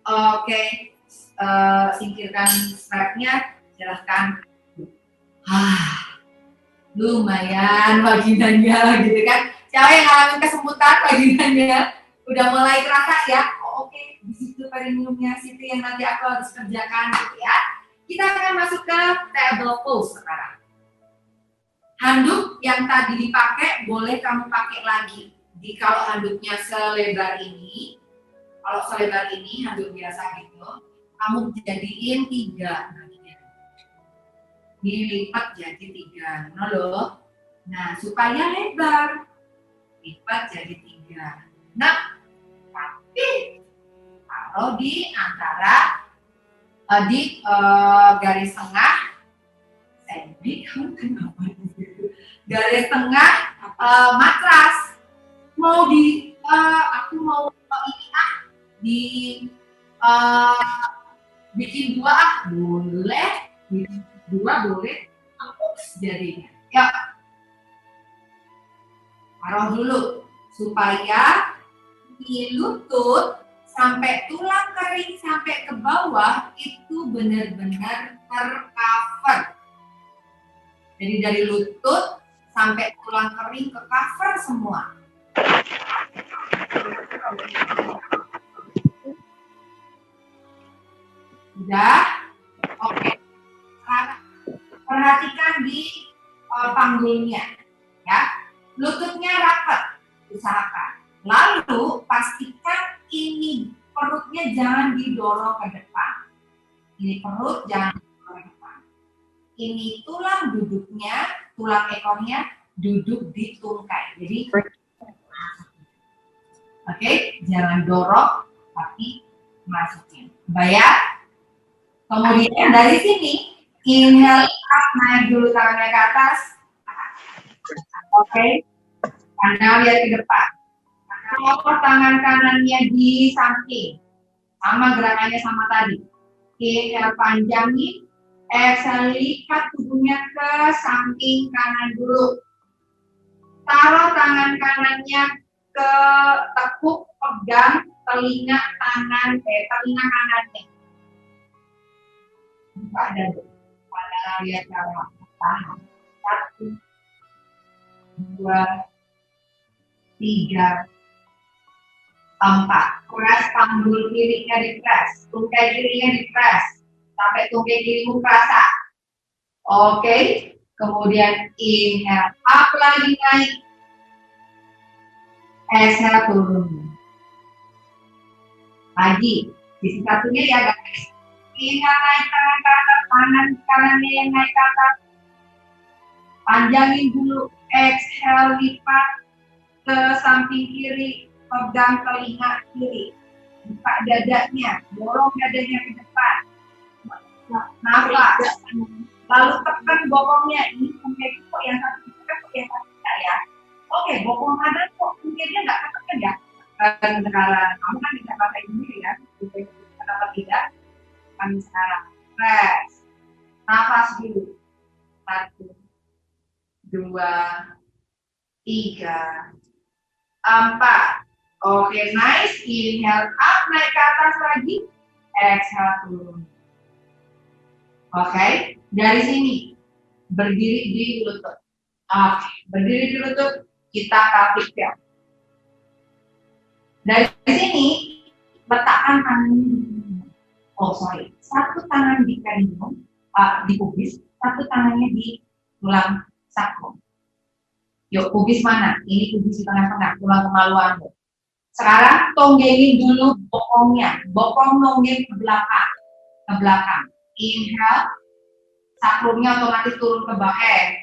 Speaker 2: Oke, singkirkan strapnya, silahkan. Lumayan vaginanya gitu kan. Siapa yang ngalamin kesemutan vaginanya? Udah mulai kerasa ya? Oke, di situ perineumnya situ yang nanti aku harus kerjakan gitu ya. Kita akan masuk ke table pose sekarang. Handuk yang tadi dipakai boleh kamu pakai lagi. Kalau handuknya selebar ini, kalau selebar ini handuk biasa gitu, kamu jadiin 3 bagian. Dilipat jadi 3, loh. Nah, supaya lebar, lipat jadi 3. Nah, tapi taruh di antara garis tengah, garis tengah matras. Mau di aku mau ini bikin 2 boleh, bikin 2 boleh, empuk jadinya. Ya, taruh dulu supaya di lutut sampai tulang kering sampai ke bawah itu benar-benar tercover. Jadi dari lutut sampai tulang kering ke cover semua. Sudah? Oke. Sekarang perhatikan di panggulnya, ya. Lututnya rapat, usahakan. Lalu pastikan ini perutnya jangan didorong ke depan. Ini perut jangan didorong ke depan. Ini tulang duduknya, tulang ekornya duduk di tungkai. Jadi, oke, jangan dorong, tapi masukin. Bayar. Kemudian dari sini, inhale up, naik dulu tangannya ke atas. Oke, pandang lihat ke depan. Kalau tangan kanannya di samping, sama gerakannya sama tadi. Inhale panjangin, exhale lipat tubuhnya ke samping kanan dulu. Taruh tangan kanannya ke tekuk, pegang telinga kanannya. Buka dada. Pandang lihat ke arah. Tahan. 1, 2, 3, 4. Press panggul kirinya di press, tungkai kirinya di press, sampai tungkai kirimu kerasa. Oke, kemudian inhale up lagi naik, exhale turun. Lagi, sisi satunya ya guys. Inhale naik tangan ke atas, kanannya yang naik ke atas. Panjangin dulu, exhale lipat ke samping kiri, pegang telinga kiri, buka dadanya, dorong dadanya ke depan, nafas, lalu tekan bokongnya. Ini mungkin kok yang satu tekan, kok yang satu tidak ya. Oke, bokong kanan kok mungkinnya nggak tekan ya. Sekarang kamu kan bisa pakai ini ya, kenapa tidak? Kami sekarang press, nafas dulu, 1, 2, 3, 4. Oke, nice. Inhale up, naik ke atas lagi. exhale turun. Oke, dari sini berdiri di lutut. Oke, berdiri di lutut, kita kaki ya. Dari sini letakkan tangannya. Satu tangan di perineum, di pubis, satu tangannya di tulang sakrum. Yuk, pubis mana? Ini pubis di tengah-tengah, tulang kemaluan. Sekarang tonggengin dulu bokongnya, bokong nonggeng ke belakang. Inhale, sakrumnya otomatis turun ke bawah,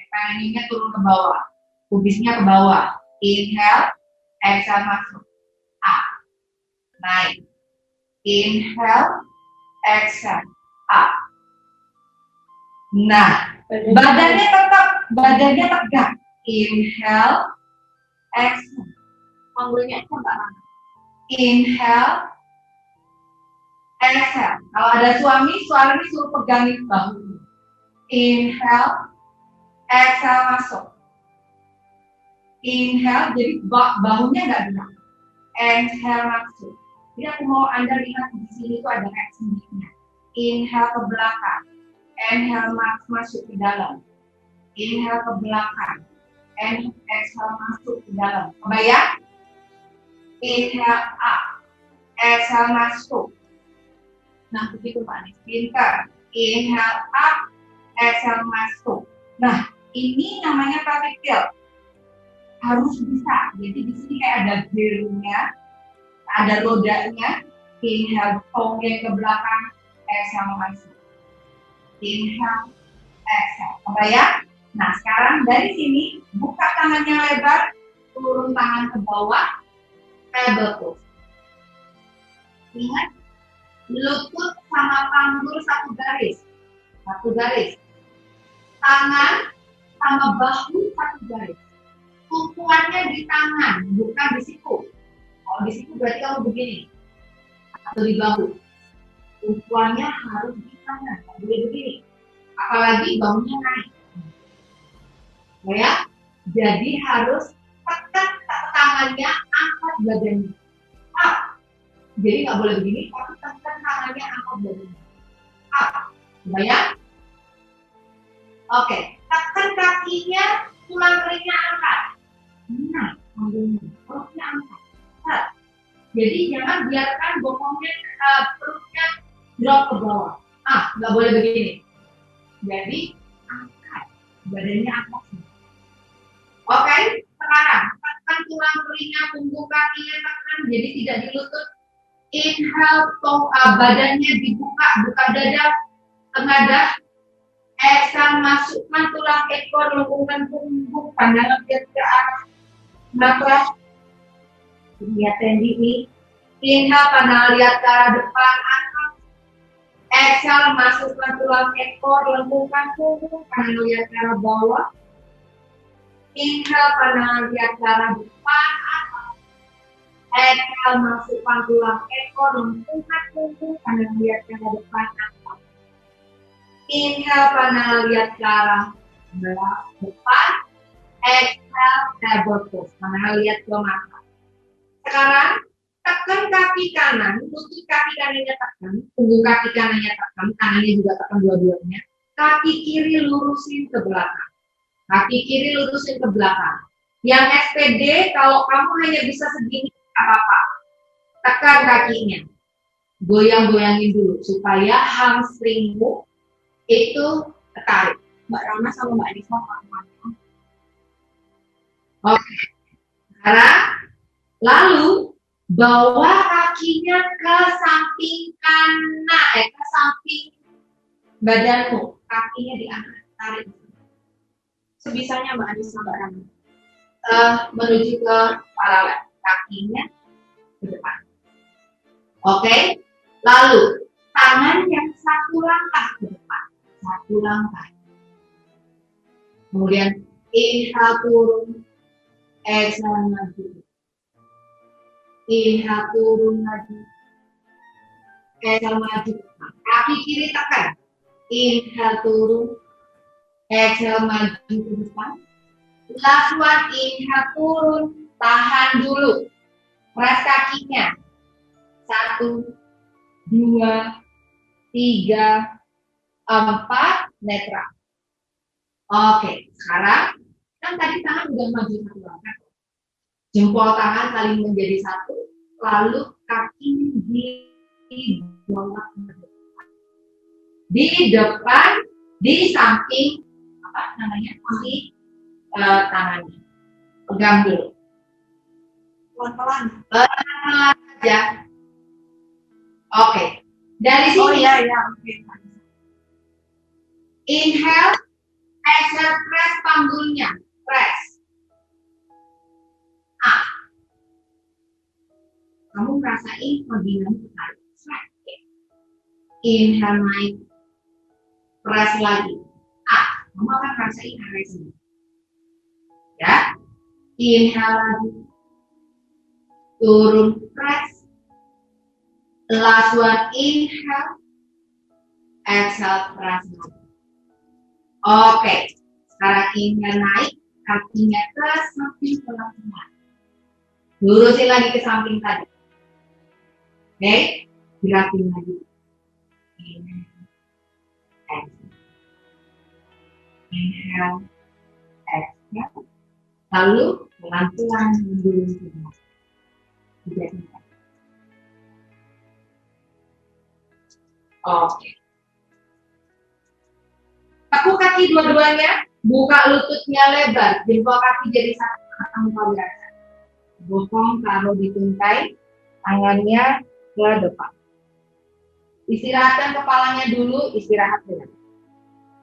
Speaker 2: perineumnya turun ke bawah, pubisnya ke bawah. Inhale, exhale masuk, up, naik. Inhale, exhale, up. Nah, badannya tegak. Inhale, exhale.
Speaker 1: Panggulnya itu enggak lama.
Speaker 2: Inhale, exhale. Kalau ada suami suruh pegangin bahu. Inhale, exhale masuk. Inhale, jadi bahunya nggak gerak. Exhale masuk. Jadi aku mau Anda lihat di sini itu ada kayak sendinya. Inhale ke belakang. Inhale masuk ke dalam. Inhale ke belakang. Exhale masuk ke dalam. Kebayang? Inhale up. Exhale masuk.
Speaker 1: Nah, begitu Pak Anies.
Speaker 2: Pintar. Inhale up. Exhale masuk. Nah, ini namanya pelvic tilt. Harus bisa. Jadi di sini kayak ada gearnya, ada rodanya. Inhale, tonggeng ke belakang. Exhale masuk. Inhale, exhale. Kebayang? Nah, sekarang dari sini buka tangannya lebar, turun tangan ke bawah, table pose. Ingat, lutut sama panggul satu garis. Tangan sama bahu satu garis. Tumpuannya di tangan, bukan di siku. Kalau di siku berarti kamu begini, atau di bahu. Tumpuannya harus di tangan, nggak boleh begini. Apalagi bahunya naik. Ya, jadi harus tekan tangannya, angkat badannya. Up. Jadi nggak boleh begini, tapi tekan tangannya, angkat badannya. Up. Bayang? Oke, tekan kakinya, tulang keringnya angkat. Nah, perutnya angkat. Jadi jangan biarkan bokongnya, perutnya drop ke bawah. Nggak boleh begini. Jadi angkat, badannya angkat. Oke, sekarang tekan tulang keringnya, punggung kakinya tekan, jadi tidak di lutut. Inhale, badannya dibuka, buka dada, tengadah. Exhale, masukkan tulang ekor, lengkungkan punggung, pandangan ke arah matras. Lihat ini. Inhale, pandangan lihat ke arah depan, atas. Exhale, masukkan tulang ekor, lengkungkan punggung, pandangan lihat ke arah bawah. Inhale, pandangan lihat ke arah depan, atas. Exhale, masukkan tulang ekor, lengkungkan punggung, pandangan lihat ke arah depan, atas. Inhale, pandangan lihat ke arah depan. Exhale, table pose, pandangan lihat ke mata. Sekarang tekan kaki kanan, lutut kaki kanannya tekan, punggung kaki kanannya tekan, tangannya juga tekan dua-duanya. Kaki kiri lurusin ke belakang. Kaki kiri lurusin ke belakang. Yang SPD, kalau kamu hanya bisa segini, apa-apa. Tekan kakinya. Goyang-goyangin dulu, supaya hamstringmu itu tertarik.
Speaker 1: Mbak Rama sama Mbak Anies mau
Speaker 2: Oke. Sekarang, lalu bawa kakinya ke samping kanan, ke samping badanmu. Kakinya diangkat, tarik.
Speaker 1: sebisanya Mbak Anies sama Mbak Rama.
Speaker 2: Menuju ke paralel, kakinya ke depan. Oke. Lalu tangan yang satu langkah ke depan, satu langkah. Kemudian inhale turun, exhale maju. Inhale turun lagi, exhale maju. Kaki kiri tekan. Inhale turun, exhale maju ke depan. Last one, inhale turun, tahan dulu. Press kakinya. 1, 2, 3, 4, netral. Oke, sekarang kan tadi tangan udah maju satu langkah. Jempol tangan saling menjadi satu, lalu kaki di bawah, di depan, di samping apa namanya, di tangannya. Pegang dulu.
Speaker 3: Pelan-pelan.
Speaker 2: Pelan aja. Oke. Dari sini.
Speaker 3: Oh iya, oke.
Speaker 2: Inhale, exhale, press panggulnya. Press. Kamu rasain bagian tarik. Inhale naik. Press lagi. Kamu akan rasain area sini. Ya. Inhale lagi. Turun, press. Last one, inhale. Exhale, press lagi. Oke. Sekarang inhale naik. Kakinya ke samping tengah-tengah. Lurusin lagi ke samping tadi. Oke. Gerakin lagi. Inhale. Exhale. Inhale. Exhale. Lalu pelan-pelan mundurin ke belakang. Oke. Tekuk kaki dua-duanya, buka lututnya lebar, jempol kaki jadi satu tangan biasa. Bokong taruh di tungkai, tangannya ke depan. Istirahatkan kepalanya dulu, istirahat dulu.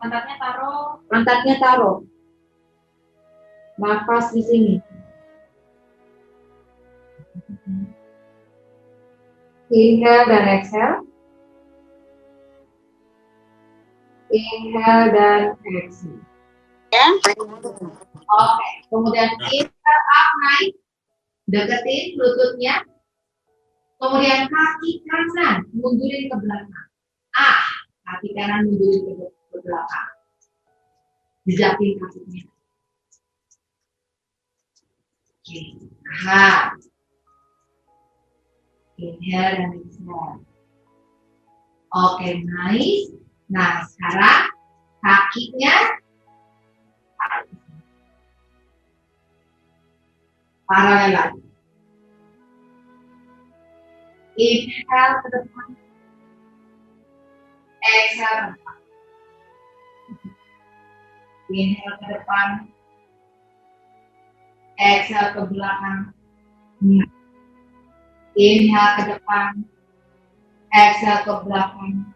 Speaker 2: Pantatnya taruh. Nafas di sini. Inhale dan exhale. Inhale dan exhale.
Speaker 3: Ya.
Speaker 2: Oke, kemudian inhale up naik, deketin lututnya. Kemudian kaki kanan mundurin ke belakang. Kaki kanan mundurin ke belakang. Jejakin kakinya. Oke, Inhale dan exhale. Oke, nice. Nah, sekarang kakinya paralel lagi. Inhale ke depan. Exhale ke depan. Inhale ke depan. Exhale ke belakang. Inhale ke depan. Exhale ke belakang.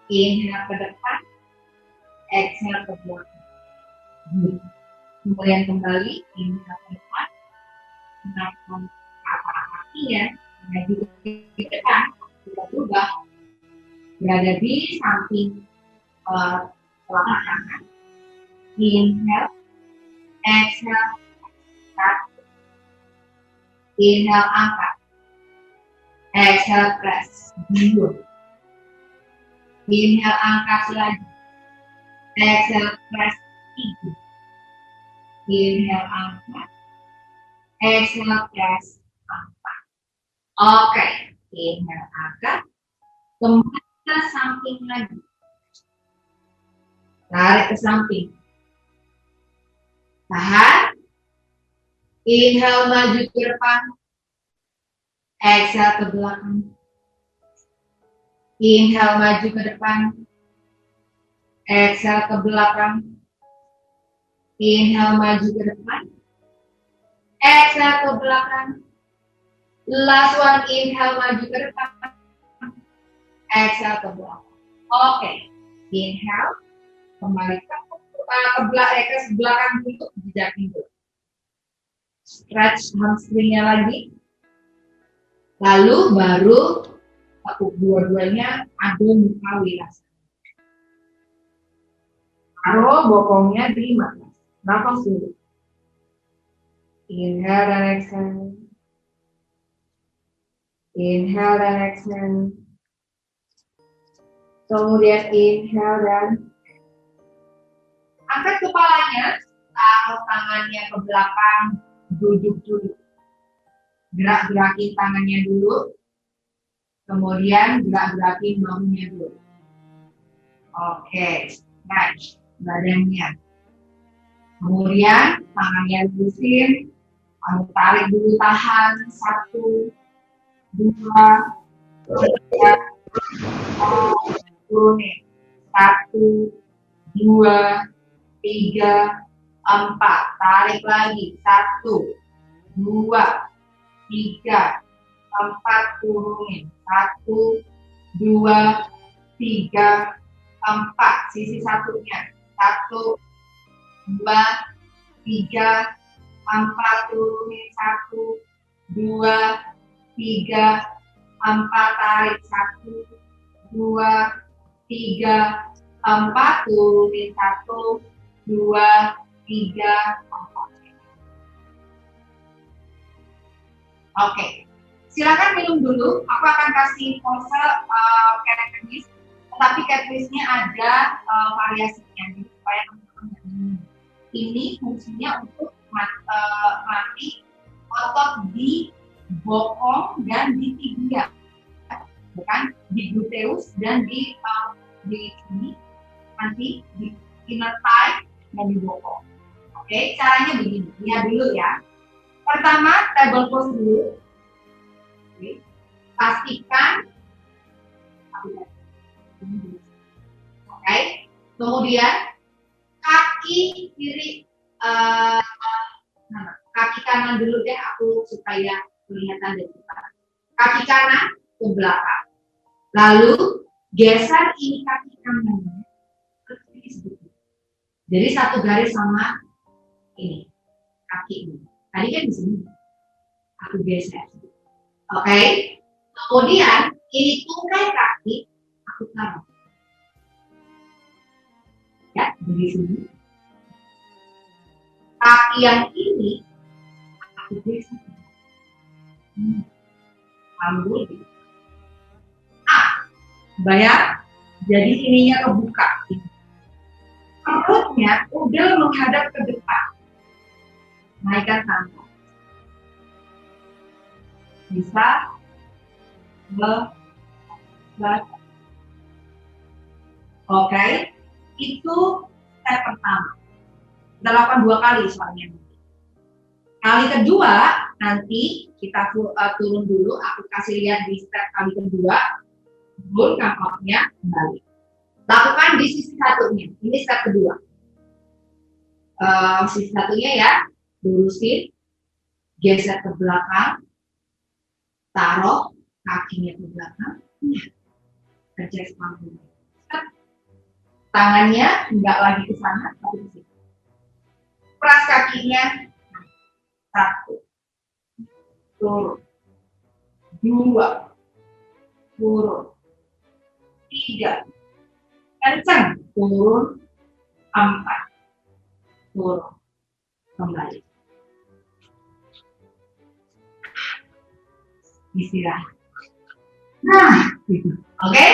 Speaker 2: Inhale ke depan. Exhale ke belakang. Kemudian kembali. Inhale ke depan. Menaikkan kakinya. Maju ke depan. Tidak berubah. Berada di samping telapak tangan. Inhale. Exhale. Inhale angkat. Exhale press. Mundur. Inhale angkat lagi. Exhale press. Tidur. Inhale angkat. Exhale press. Angkat. Oke. Inhale angkat. Kembali ke samping lagi. Tarik ke samping. Tahan. Inhale maju ke depan. Exhale ke belakang. Inhale maju ke depan. Exhale ke belakang. Inhale maju ke depan. Exhale ke belakang. Last one, inhale maju ke depan. Exhale ke belakang. Oke. Inhale. Kembali ke belakang dulu. Jejakin dulu. Stretch hamstringnya lagi. Lalu baru tekuk dua-duanya adu muka wilas. Taruh bokongnya di mata. Nafas dulu. Inhale dan exhale. Inhale dan exhale. Kemudian inhale dan angkat kepalanya, taruh tangannya ke belakang, duduk dulu. Gerak-gerakin tangannya dulu. Kemudian gerak-gerakin bahunya dulu. Oke, nice. Badannya. Kemudian tangannya lurusin. Kamu tarik dulu, tahan. 1, 2, 3, turunin. 1, 2, 3, 4. Tarik lagi. 1, 2, 3, 4. Turunin. 1, 2, 3, 4. Sisi satunya. 1, 2, 3, 4. Turunin. 1, 2, 3, 4. Tarik. 1, 2, 3, 4. Turunin. 1, 2, 3, 4. Oke. Silakan minum dulu. Aku akan kasih pose cat twist, tetapi cat twistnya ada variasinya, jadi supaya teman-teman minum. Ini fungsinya untuk melatih otot di bokong dan di tibia, bukan di gluteus dan di sini, nanti di inner thigh dan di bokong. Oke, caranya begini. Lihat dulu ya. Pertama, table pose dulu. Oke. Pastikan. Oke. Kemudian kaki kiri, kaki kanan dulu deh, aku supaya kelihatan dari depan. Kaki kanan ke belakang. Lalu geser ini kaki kanannya ke kiri sedikit. Jadi satu garis sama ini kaki ini. Tadi kan di sini. Aku geser. Oke. Kemudian ini tungkai kaki aku taruh. Ya, dari sini. Kaki yang ini aku geser. Ambil. Bayar. Jadi ininya kebuka. Perutnya udah menghadap ke depan. Naikkan tangan. Bisa belakang. Oke, itu step pertama. Kita lakukan 2 kali soalnya. Kali kedua nanti kita turun dulu. Aku kasih lihat di step kali kedua. Turun kakinya kembali. Lakukan di sisi satunya. Ini step kedua. Sisi satunya ya, lurusin, geser ke belakang, taruh kakinya ke belakang, kerja sepatu. Tangannya enggak lagi ke sana, tapi ke sini. Pras kakinya, 1, turun, 2, turun, 3, kencang, turun, 4, turun, kembali. Istirahat. Nah, gitu. Oke?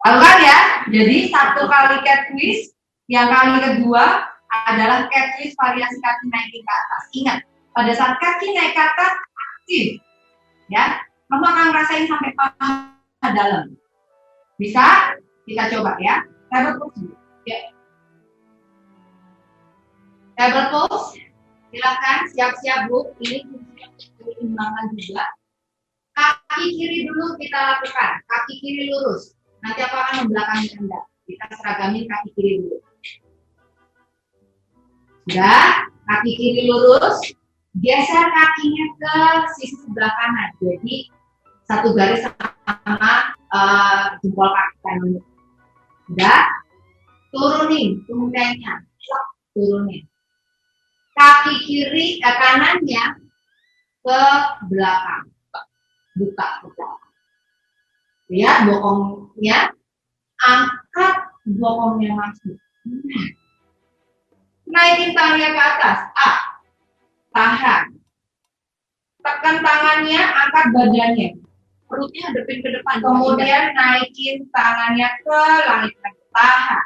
Speaker 2: Lakukan ya. Jadi 1 kali cat twist, yang kali kedua adalah cat twist variasi kaki naikin ke atas. Ingat, pada saat kaki naik ke atas, aktif. Ya, kamu akan ngerasain sampai paha dalam. Bisa? Kita coba ya. Table pose dulu. Ya. Table pose. Silakan siap-siap Bu. Ini fungsinya untuk keseimbangan juga. Kaki kiri dulu kita lakukan. Kaki kiri lurus. Nanti aku akan membelakangi Anda. Kita seragamin kaki kiri dulu. Sudah, kaki kiri lurus. Geser kakinya ke sisi sebelah kanan. Jadi satu garis sama jempol kaki kanan. Sudah, turunin tungkainya. Turunin. Kaki kiri kanannya ke belakang. Buka ke belakang. Lihat bokongnya, angkat bokongnya masuk. Naikin tangannya ke atas. Tahan. Tekan tangannya, angkat badannya. Perutnya hadapin ke depan. Kemudian naikin tangannya ke langit. Tahan.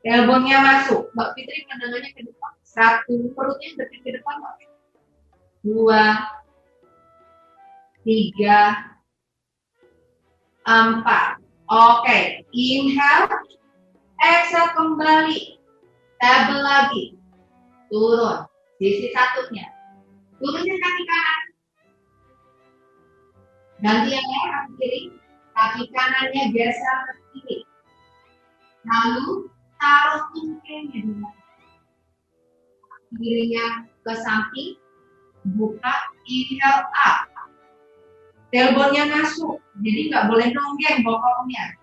Speaker 2: Elbownya masuk. Mbak Fitri pandangannya ke depan. 1, perutnya hadapin ke depan. 2, 3, 4. Oke, inhale, exhale kembali, table lagi, turun, sisi satunya, turunin kaki kanan, gantian ya kaki kiri, kaki kanannya geser ke kiri, lalu taruh tungkengnya di bawah, kirinya ke samping, buka, inhale up, tailbone-nya masuk, jadi nggak boleh nonggeng bokongnya.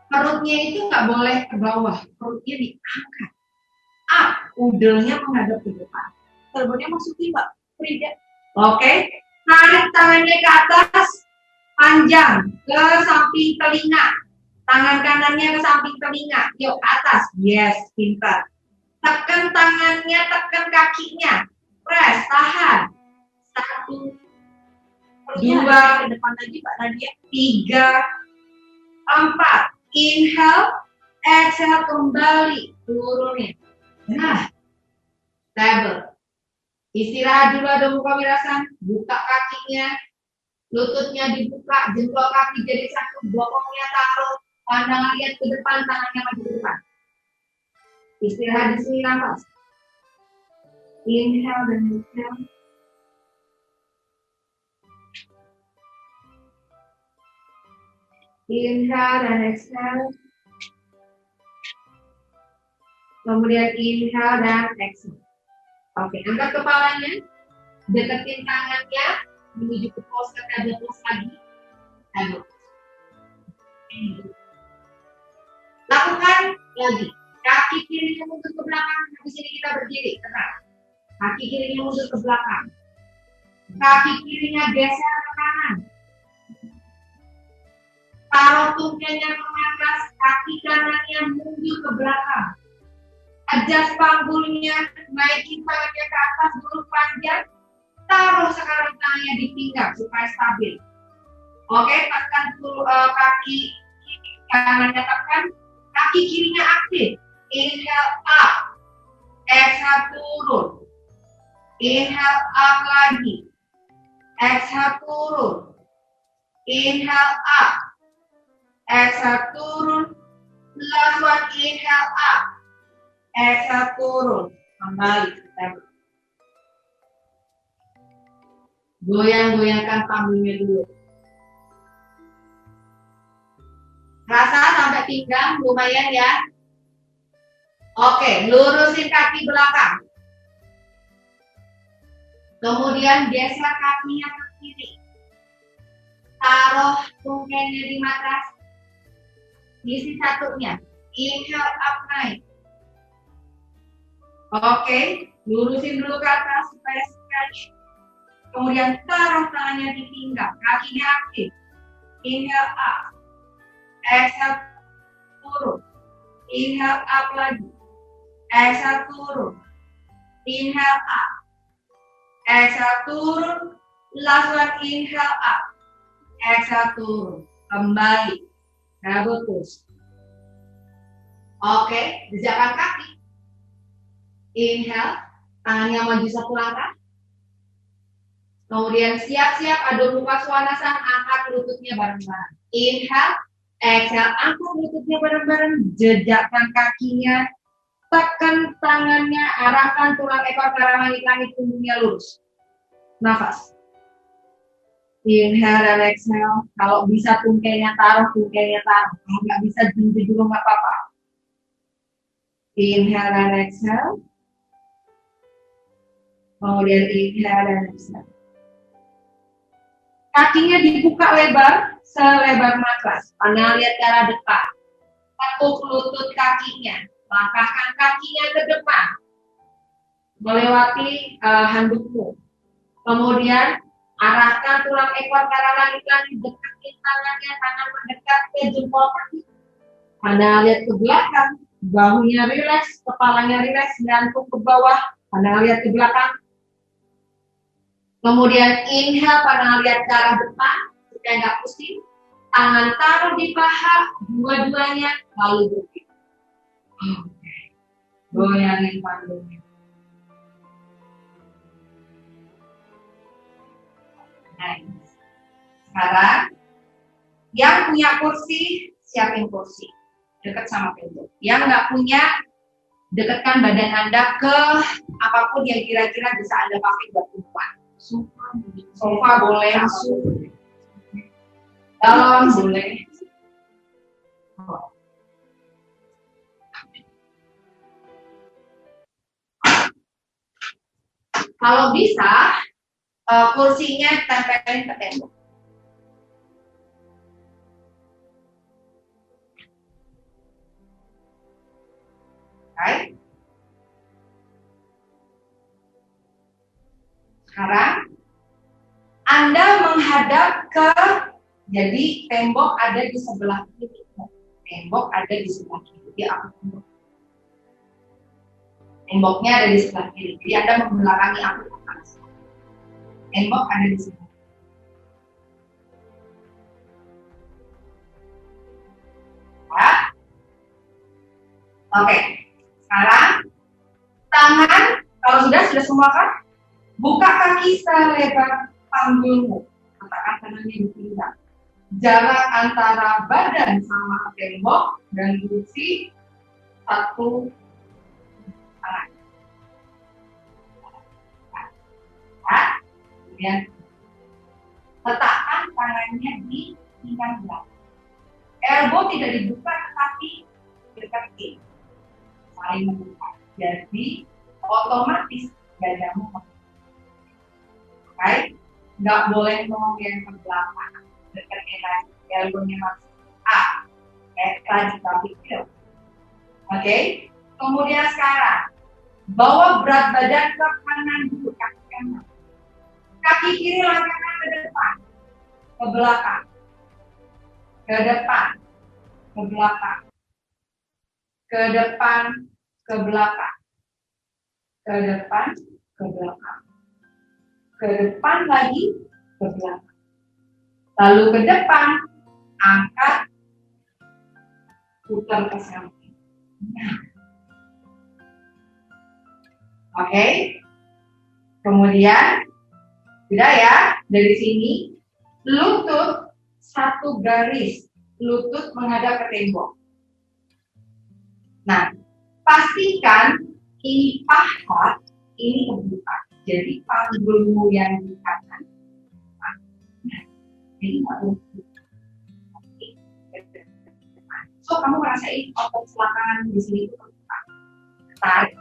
Speaker 2: Perutnya itu nggak boleh ke bawah, perutnya diangkat. Up, udelnya menghadap ke depan. Tailbone-nya masukin Mbak Frida. Oke, tarik tangannya ke atas, panjang, ke samping telinga. Tangan kanannya ke samping telinga. Yuk, atas. Yes, pintar. Tekan tangannya, tekan kakinya. Press, tahan. 1, 2,
Speaker 3: ke depan lagi Mbak Nadia.
Speaker 2: 3, 4. Inhale, exhale kembali, turunin. Nah, table. Istirahat dulu, ada muka mirasan. Buka kakinya, lututnya dibuka, jempol kaki jadi satu, bokongnya taruh, pandangan lihat ke depan, tangannya maju ke depan. Istirahat di sini, nafas. Inhale dan exhale. Inhale dan exhale. Kemudian inhale dan exhale. Oke, angkat kepalanya, deketin tangannya, menuju ke pose table pose lagi. Table. Lakukan lagi. Kaki kirinya mundur ke belakang, habis ini kita berdiri, tenang. Kaki kirinya mundur ke belakang. Kaki kirinya geser ke kanan. Taruh tungkengnya ke atas, kaki kanannya mundur ke belakang. Adjust panggulnya, naikin tangannya ke atas dulu panjang. Taruh sekarang tangannya di pinggang supaya stabil. Oke, tekan kaki kanannya tekan, kaki kirinya aktif. Inhale up, exhale turun. Inhale up lagi, exhale turun. Inhale up, exhale turun. Last one, inhale up, exhale turun. Kembali ke table. Goyang-goyangkan panggungnya dulu. Rasa sampai pinggang, lumayan ya. Oke, lurusin kaki belakang. Kemudian geser kakinya ke kiri. Taruh tungkengnya di matras. Sisi satunya. Inhale up naik. Oke, lurusin dulu ke atas supaya stretch. Kemudian taruh tangannya di pinggang, kakinya aktif. Inhale up. Exhale turun. Inhale up lagi. Exhale turun. Inhale up. Exhale turun. Last one, inhale up. Exhale turun. Kembali. Double push. Oke, jejakkan kaki. Inhale, tangannya maju satu langkah. Kemudian siap-siap adu muka swanasana, angkat lututnya bareng-bareng. Inhale, exhale, angkat lututnya bareng-bareng, jejakkan kakinya, tekan tangannya, arahkan tulang ekor ke arah langit-langit, punggungnya lurus. Nafas. Inhale dan exhale. Kalau bisa tungkengnya taruh, tungkengnya taruh. Kalau nggak bisa junjung dulu nggak apa-apa. Inhale dan exhale. Kemudian inhale dan exhale. Kakinya dibuka lebar, selebar matras. Pandangan lihat ke arah depan. Tekuk lutut kakinya. Langkahkan kakinya ke depan. Melewati handukmu. Kemudian arahkan tulang ekor ke arah langit-langit. Dekatin tangannya, tangan mendekat ke jempol kaki. Pandangan lihat ke belakang. Bahunya rileks, kepalanya rileks, jantung ke bawah. Pandangan lihat ke belakang. Kemudian inhale, pandangan lihat ke arah depan, supaya nggak pusing. Tangan taruh di paha, dua-duanya, lalu berdiri. Oke. Goyangin panggungnya. Nice. Sekarang, Yang punya kursi, siapin kursi. Dekat sama tembok. Yang nggak punya, dekatkan badan Anda ke apapun yang kira-kira bisa Anda pakai buat tumpuan. Sofa boleh, galon boleh. Kalau bisa, kursinya tempelin ke tembok. Oke. Sekarang Anda menghadap ke, jadi tembok ada di sebelah kiri. Tembok ada di sebelah kiri. Dia aku. Temboknya ada di sebelah kiri. Jadi Anda membelakangi aku. Tembok ada di sebelah kiri. Ya. Oke. Sekarang tangan, kalau sudah semua kan? Buka kaki selebar panggulmu. Letakkan tangannya di pinggang. Jarak antara badan sama tembok dan kursi 1 tangan. Ya. Kemudian letakkan tangannya di pinggang belakang. Elbow tidak dibuka tetapi deketin. Saling membuka. Jadi otomatis dadamu Oke, nggak boleh ngomongin ke belakang, deketin lagi, elbownya masuk tadi tapi itu. Oke, kemudian sekarang bawa berat badan ke kanan dulu, kaki kanan, kaki kiri langkahkan ke depan, ke belakang, ke depan, ke belakang, ke depan, ke belakang, ke depan, ke belakang. Ke depan lagi, ke belakang. Lalu ke depan, angkat, putar ke samping. Oke. Kemudian, sudah ya, dari sini, lutut 1 garis, lutut menghadap ke tembok. Nah, pastikan ini paha, ini kebuka. Jadi panggulmu yang di kanan, jadi nggak boleh. So kamu merasain otot selangkangan di sini itu terbuka, tarik.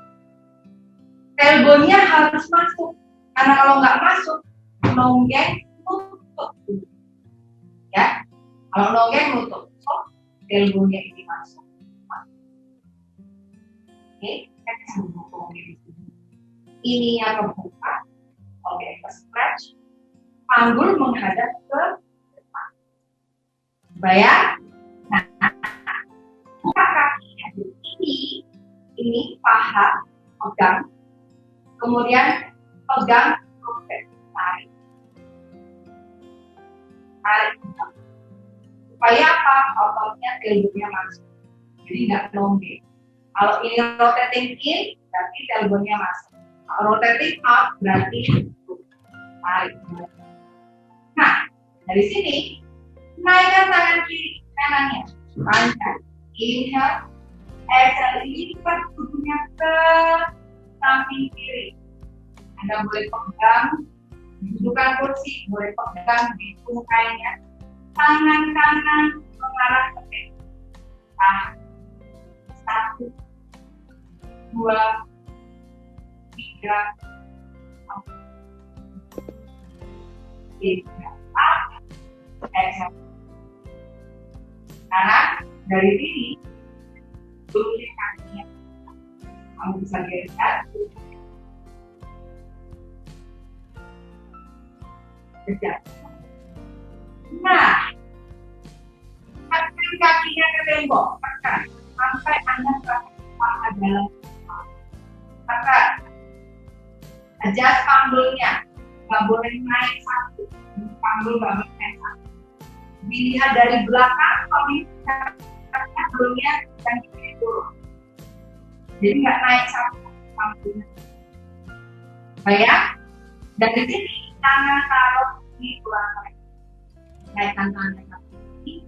Speaker 2: Elbownya harus masuk, karena kalau nggak masuk, nonggeng nutup. Ya, kalau nonggeng nutup, so elbownya ini masuk. Oke, kita bisa mendukung di sini. Ininya kebuka, oke, ke stretch, panggul menghadap ke depan. Bayang? Nah, buka kakinya. Ini paha, pegang, kemudian pegang, tarik. Tarik. Supaya apa? Ototnya elbownya masuk. Jadi nggak nonggeng. Kalau ini rotating in, berarti elbownya masuk. Rotating up berarti tarik. Nah, dari sini naikkan tangan kiri kanannya, lancar. Inhale, exhale, lipat tubuhnya ke samping kiri. Anda boleh pegang dudukan kursi, boleh pegang di tungkainya. Tangan kanan mengarah ke tembok. 1, 2, 3, 4, sekarang dari sini turunin kakinya, kamu bisa geser, kejar. Nah, tekan kakinya ke tembok, tekan sampai Anda terasa paha dalam. Tekan, adjust panggulnya, nggak boleh naik 1, panggul nggak boleh naik 1. Dilihat dari belakang, kalau panggulnya dan kiri turun. Jadi nggak naik 1 panggulnya. Bayang? Dari sini tangan taruh di belakang. Naikkan tangan kaki,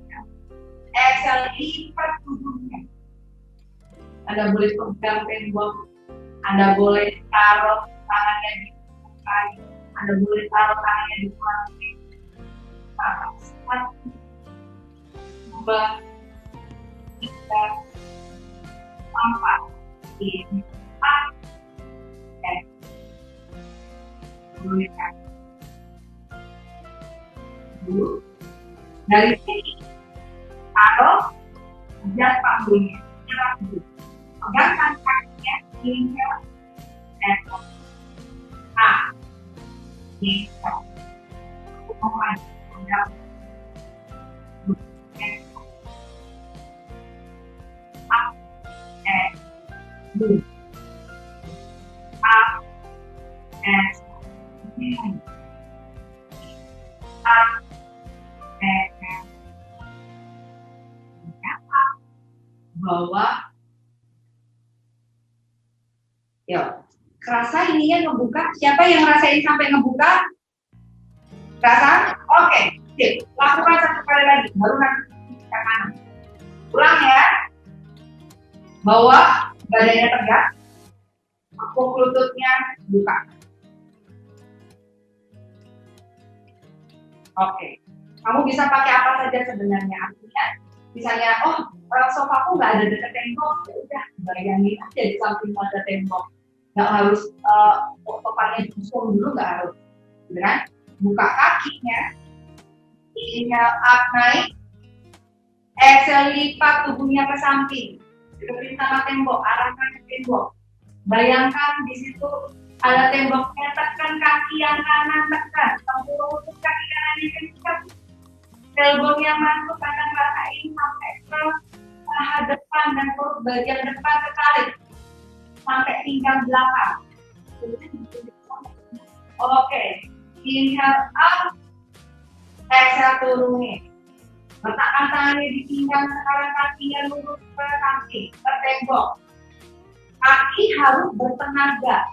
Speaker 2: exhale lipat tubuhnya. Anda boleh pegang tembok, Anda boleh taruh tangannya di kaki, Anda boleh taruh tangannya di pelanggan. Satu, dua, tiga, empat, empat, boleh kan? Dulu dari sini taruh jas panggungnya, nyerap dulu, pegangkan kakinya, inhale, exhale, inhale, mohon, up, and move, up, and move, up, and bawah. Yuk, kerasa ininya ngebuka. Siapa yang ngerasain sampai ngebuka? Kerasa? Oke, sip. Lakukan satu kali lagi, baru nanti kita kanan. Ulang ya. Bawah, badannya tegak. Tekuk lututnya buka. Oke. Kamu bisa pakai apa saja sebenarnya. Artinya, misalnya, sofaku nggak ada dekat tembok, ya udah bayangin aja di samping ada tembok. Nggak harus sofanya digusung dulu, nggak harus, kan? Buka kakinya, inhale up naik, exhale lipat tubuhnya ke samping, deketin sama tembok, arahkan ke tembok. Bayangkan di situ ada temboknya, tekan kaki yang kanan, tekan, tempurung untuk kaki kanannya kencang. Tailbone-nya masuk, akan rasain sampai ke paha depan dan perut bagian depan ketarik sampai pinggang belakang. Oke, inhale up, exhale turunin. Letakkan tangannya di pinggang, sekarang kakinya lurus ke samping, ke tembok. Kaki harus bertenaga.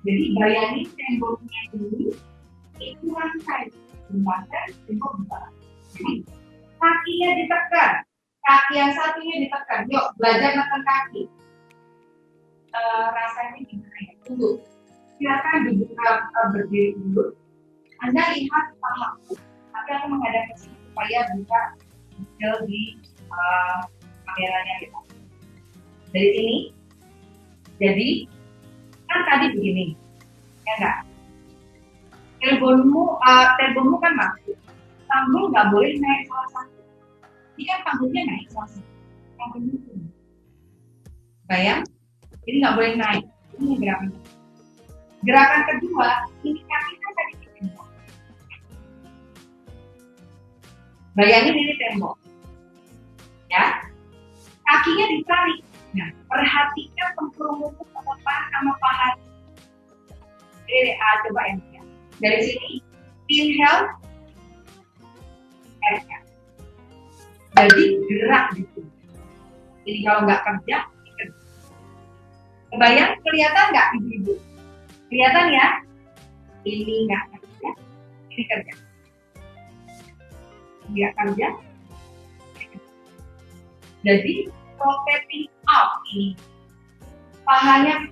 Speaker 2: Jadi bayangin temboknya dulu, itu rantai, jembatan, tembok belakang. Jadi kakinya ditekan, kaki yang satunya ditekan. Yuk, belajar menekan kaki. Rasanya gimana ya? Tunggu. Silakan dibuka berdiri dulu. Anda lihat pahaku, tapi aku menghadap ke sini supaya bisa detail di kameranya kita. Dari sini. Jadi kan tadi begini, ya enggak? Tailbone-mu kan masuk. Panggul nggak boleh naik salah satu. Ini kan panggulnya naik salah satu. Panggulnya turun. Bayang? Ini nggak boleh naik. Ini gerakan. Gerakan kedua, ini kakinya tadi di tembok. Bayangin ini tembok. Ya. Kakinya ditarik. Nah, perhatikan tempurung lutut ke depan sama paha. Ini coba ya. Dari sini, inhale. Jadi gerak gitu. Jadi kalau nggak kerja, kebayang kelihatan nggak ibu-ibu? Kelihatan ya? Ini nggak kerja, ini kerja. Nggak kerja. Jadi rotating out ini, pahanya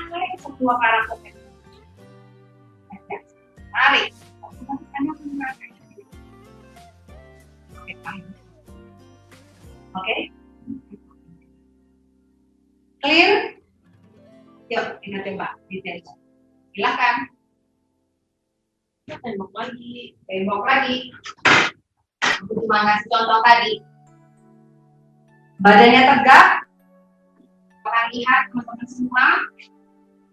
Speaker 2: tarik semua ke arah rotating. Tarik. Oke? Clear? Yuk, kita coba di tembok. Silakan. Tembok lagi. Tembok lagi. Aku cuma ngasih contoh tadi. Badannya tegak. Orang lihat teman-teman semua.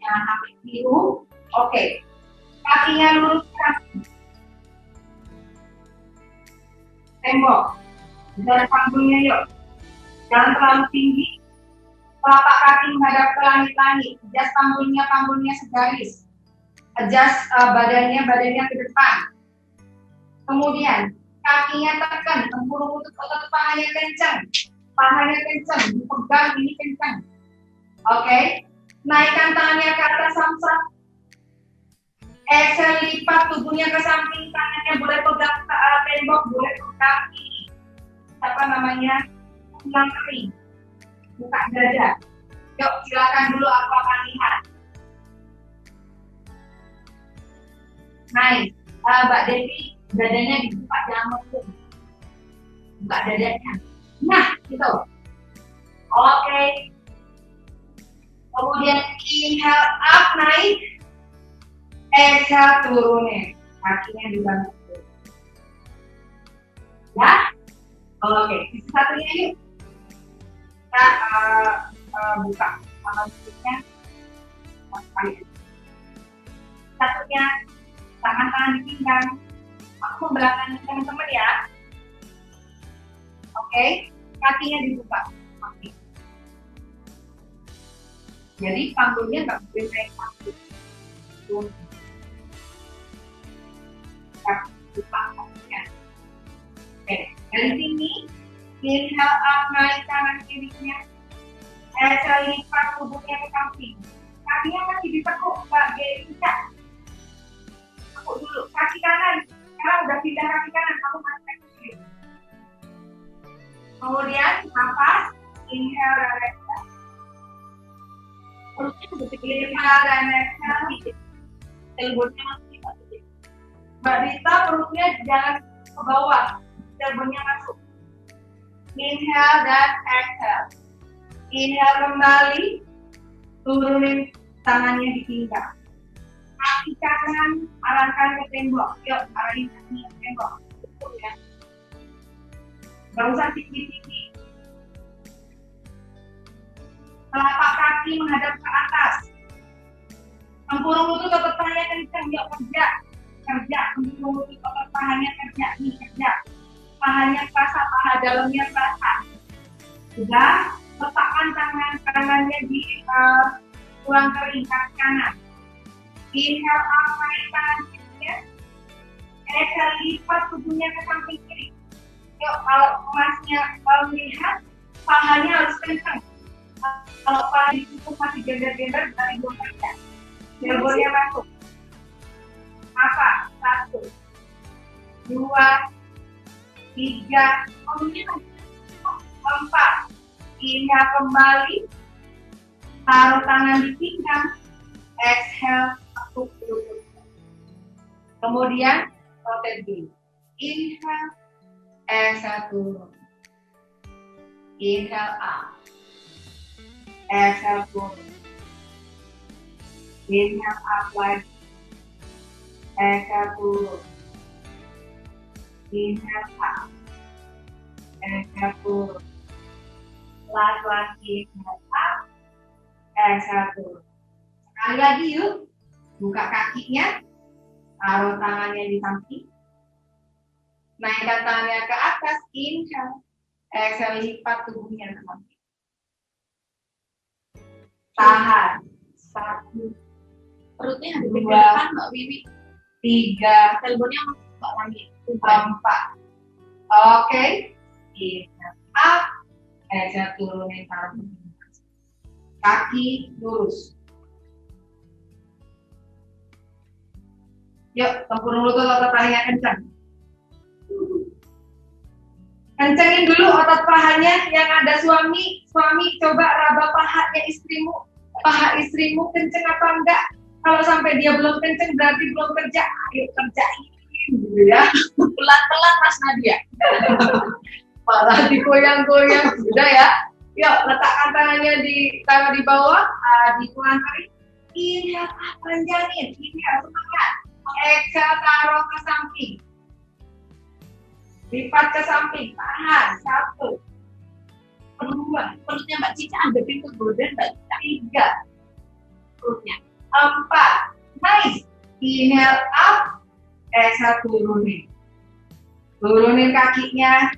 Speaker 2: Jangan sampai biru. Oke. Kakinya lurus ke kaki. Tembok. Jalan panggungnya yuk. Jangan terlalu tinggi. Telapak kaki menghadap ke langit-langit. Adjust panggungnya segaris. Adjust badannya ke depan. Kemudian kakinya tekan, tempurung lutut otot pahanya kencang. Pahanya kencang, dipegang ini kencang. Oke. Naikkan tangannya ke atas samsak. Exhale lipat tubuhnya ke samping, tangannya boleh pegang tembok, boleh pegang ini. Apa namanya? tulang kering. Buka dada. Yuk, silakan dulu aku akan lihat. Nice. Mbak Devi, dadanya dibuka, jangan mengkung. Buka dadanya. Nah, gitu. Oke. Kemudian inhale up, naik. Exhale, turunin. Kakinya dibantu. Ya? Oke. Sisi satunya yuk. Kita buka tangan kirinya. Satunya, tangan-tangan di pinggang. Aku membelakangi teman-teman ya. Oke, kakinya dibuka. Oke. Jadi panggungnya nggak boleh naik panggung. Buka kakinya. Oke, dari sini inhale up, naik tangan kirinya. Exhale, lipat tubuhnya ke samping. Kakinya masih ditekuk, Mbak Geisa. Tekuk dulu, kaki kanan. Sekarang udah pindah kaki kanan, kamu masih kaki kiri. Kemudian nafas, inhale dan exhale.
Speaker 1: Perutnya begitu.
Speaker 2: Inhale dan exhale.
Speaker 1: Elbow-nya masih begitu.
Speaker 2: Mbak Rita, perutnya jangan ke bawah, elbow-nya masuk. Inhale dan exhale. Inhale kembali, turunin tangannya di pinggang. Kaki kanan arahkan ke tembok. Yuk, arahin kakinya ke tembok. Ya. Gak usah tinggi-tinggi. Telapak kaki menghadap ke atas. Tempurung lutut otot pahanya kencang. Yuk, kerja. Kerja. Tempurung lutut otot pahanya kerja. Nih, kerja. Pahanya terasa, paha dalamnya terasa. Sudah, letakkan tangan kanannya di tulang kering kaki kanan. Inhale up, naik tangan kirinya. Exhale, lipat tubuhnya ke samping kiri. Yuk, kalau emasnya melihat, pahanya harus kencang. Kalau paha ditutup masih gender-gender, dari dua kerja. Elbow-nya masuk. Apa? 1, 2, 3, 4. Inhale kembali. Taruh tangan di pinggang. Exhale, tekuk lutut. Kemudian rotate dulu. Inhale, exhale turun. Inhale up. Exhale turun. Inhale up lagi. Exhale turun. Inhale up. Exhale turun. Lagi inhale up. Exhale turun. Sekali lagi yuk. Buka kakinya. Taruh tangannya di samping. Naikkan tangannya ke atas. Inhale. Exhale, lipat tubuhnya ke samping. Tahan. 1,
Speaker 1: Perutnya ada di
Speaker 2: 2,
Speaker 1: depan, Mbak Wiwi.
Speaker 2: 3,
Speaker 1: Elbow-nya Mbak Lami.
Speaker 2: 4. Oke. Inhale up. Exhale, turunin taruh. Kaki lurus. Yuk, tempurung lutut otot pahanya kencang. Kencengin dulu otot pahanya yang ada suami. Suami coba raba pahanya istrimu. Paha istrimu kenceng apa enggak? Kalau sampai dia belum kenceng berarti belum kerja. Ayo kerjain gitu ya.
Speaker 1: Pelan-pelan Mas Nadia.
Speaker 2: Malah digoyang-goyang sudah ya. Yuk, letakkan tangannya taruh di bawah, di tulang kering. Inhale, panjangin. Inhale, semangat. Exhale, taruh ke samping. Lipat ke samping. Tahan. 1, 2,
Speaker 1: Perutnya Mbak Cica ada pintu gorden, Mbak Cica.
Speaker 2: 3,
Speaker 1: Perutnya.
Speaker 2: 4. Nice. Inhale up. Exhale, turunin. Turunin kakinya.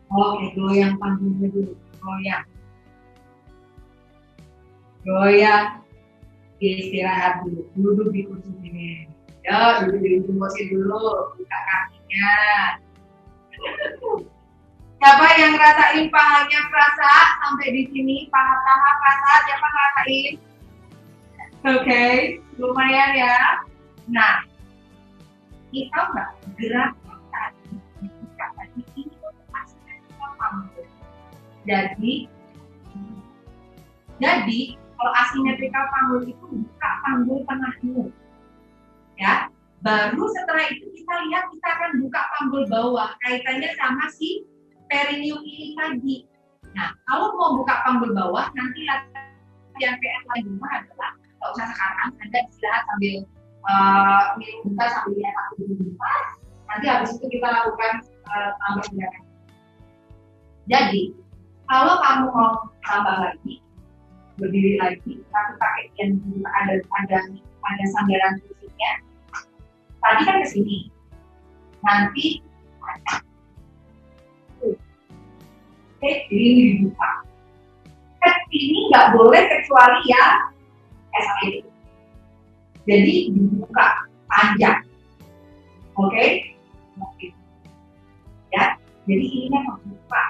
Speaker 2: Oke, goyang panggungnya dulu. Goyang. Goyang. Istirahat dulu. Duduk di kursi ini. Ya, duduk di kursi dulu. Buka kakinya. Siapa yang ngerasain pahanya kerasa sampai di sini? Paha-paha kerasa. Siapa ngerasain? Oke, lumayan ya. Nah, kita nggak gerak tadi. Ini untuk hasilnya kita panggul. Jadi kalau asimetrikal panggul itu buka panggul tengahmu, ya. Baru setelah itu kita lihat kita akan buka panggul bawah, kaitannya sama si perineum ini tadi. Nah, kalau mau buka panggul bawah, nanti latihan PS lagi adalah nggak usah sekarang, Anda istirahat sambil minum bentar sambil lihat aku dulu. Nanti habis itu kita lakukan tambah gerakan. Jadi, kalau kamu mau tambah lagi, berdiri lagi, tapi pakai yang ada sandaran kursinya. Tadi kan ke sini, nanti oke, ini dibuka. Ini nggak boleh kecuali ya SAD. Jadi dibuka panjang, oke? Ya, jadi ini yang membuka.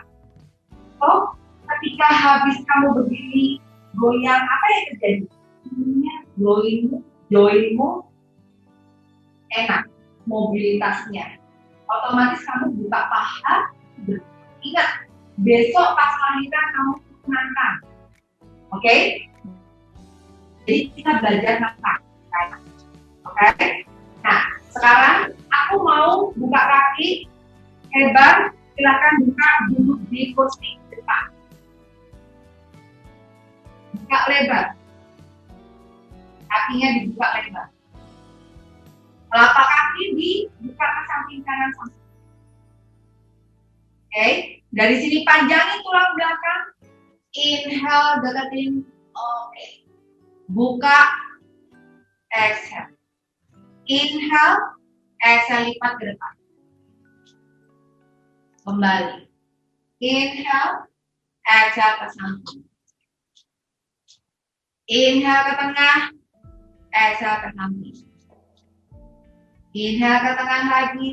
Speaker 2: So, ketika habis kamu berdiri goyang, apa yang terjadi? Joinmu enak, mobilitasnya. Otomatis kamu buka paha. Ingat, besok pas lahiran kamu nangkang. Oke? Jadi kita belajar nangkang. Oke? Nah, sekarang aku mau buka kaki, hebat, silakan buka duduk di kursi depan. Buka lebar. Kakinya dibuka lebar. Telapak kaki dibuka ke samping kanan samping. Oke, dari sini panjangin tulang belakang. Inhale, deketin. Oke. Buka. Exhale. Inhale, exhale lipat ke depan. Kembali. Inhale, exhale ke samping. Inhale ke tengah, exhale ke samping. Inhale ke tengah lagi,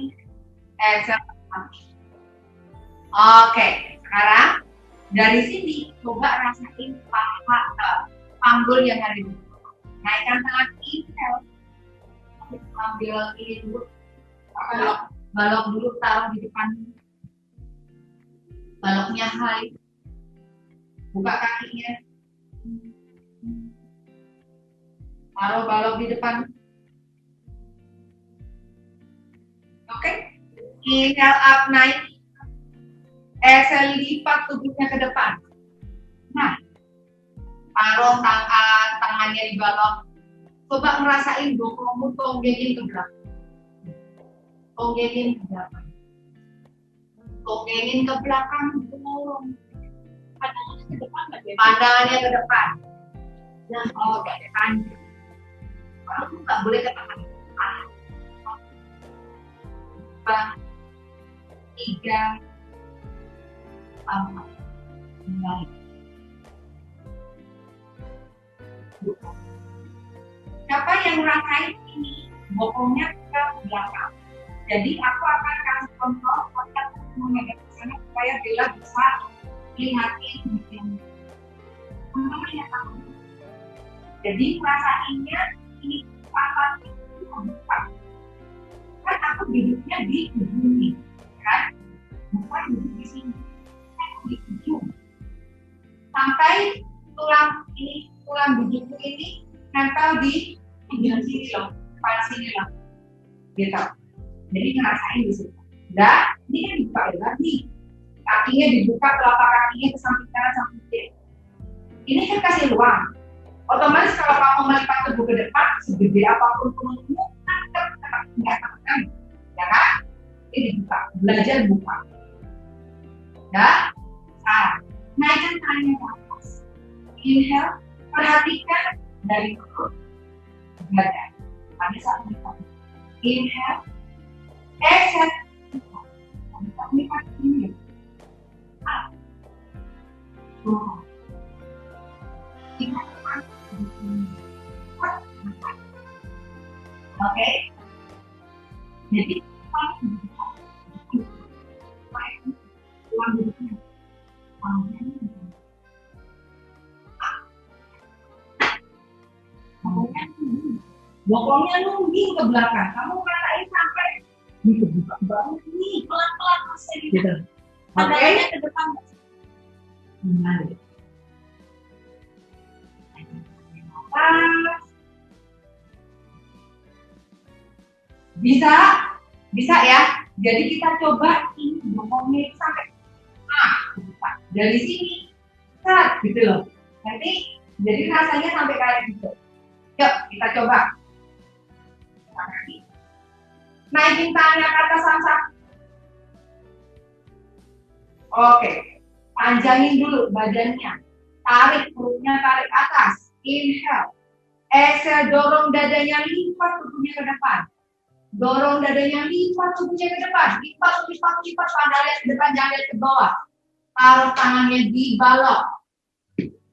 Speaker 2: exhale ke samping. Oke, sekarang dari sini coba rasain panggul yang ada di sini. Naikkan tangan, inhale. Ambil ini dulu, balok dulu taruh di depan. Baloknya high. Buka kakinya. Taruh balok di depan. Oke. Inhale up naik. Exhale lipat tubuhnya ke depan. Nah, taruh tangannya di balok. Coba ngerasain bokongmu tonggengin ke belakang. Tonggengin ke belakang. Tonggengin ke belakang, dorong. Pandangannya ke depan, pandangannya ke depan. Nah, oke, panjang. Kamu nggak boleh ke tengah. 4, 3, 4. Baik. Siapa yang ngerasain ini? Bokongnya ke belakang. Jadi aku akan kasih kontrol otak menghadap ke sana supaya Bella bisa lihatin yang jadi ngerasainnya ini apa itu membuka. Kan aku duduknya di ujung, kan? Bukan duduk di sini, di ujung. Sampai tulang dudukku ini nempel di ujung sini loh, kepala sini loh, gitu. Jadi ngerasain di situ. Dan ini kan dibuka lebar nih, kakinya dibuka, telapak kakinya ke samping kanan samping kiri. Ini kan kasih ruang. Otomatis kalau kamu melipat tubuh ke depan, segede apapun punggungmu, nggak tekan, ya kan? Ini dibuka, belajar buka. Dan sekarang naikkan tangannya ke atas. Inhale, perhatikan dari perut ke dada. Pada saat melipat. Inhale, exhale. Pada saat melipat ini. Oke, jadi bokongnya nungging ke belakang. Kamu rasain sampai ini kebuka banget nih, pelan-pelan masih gitu. Oke, ke depan. Kembali. Nafas. Bisa? Bisa ya? Jadi kita coba ini bokongnya itu sampai buka. Dari sini, gitu loh. Nanti jadi rasanya sampai kayak gitu. Yuk, kita coba. Naikin tangannya ke atas samsak. Oke, panjangin dulu badannya. Tarik perutnya, tarik atas. Inhale. Exhale, dorong dadanya, lipat tubuhnya ke depan. Dorong dadanya, lipat tubuhnya ke depan. Lipat, pandang lihat ke depan, jangan lihat ke bawah. Taruh tangannya di balok.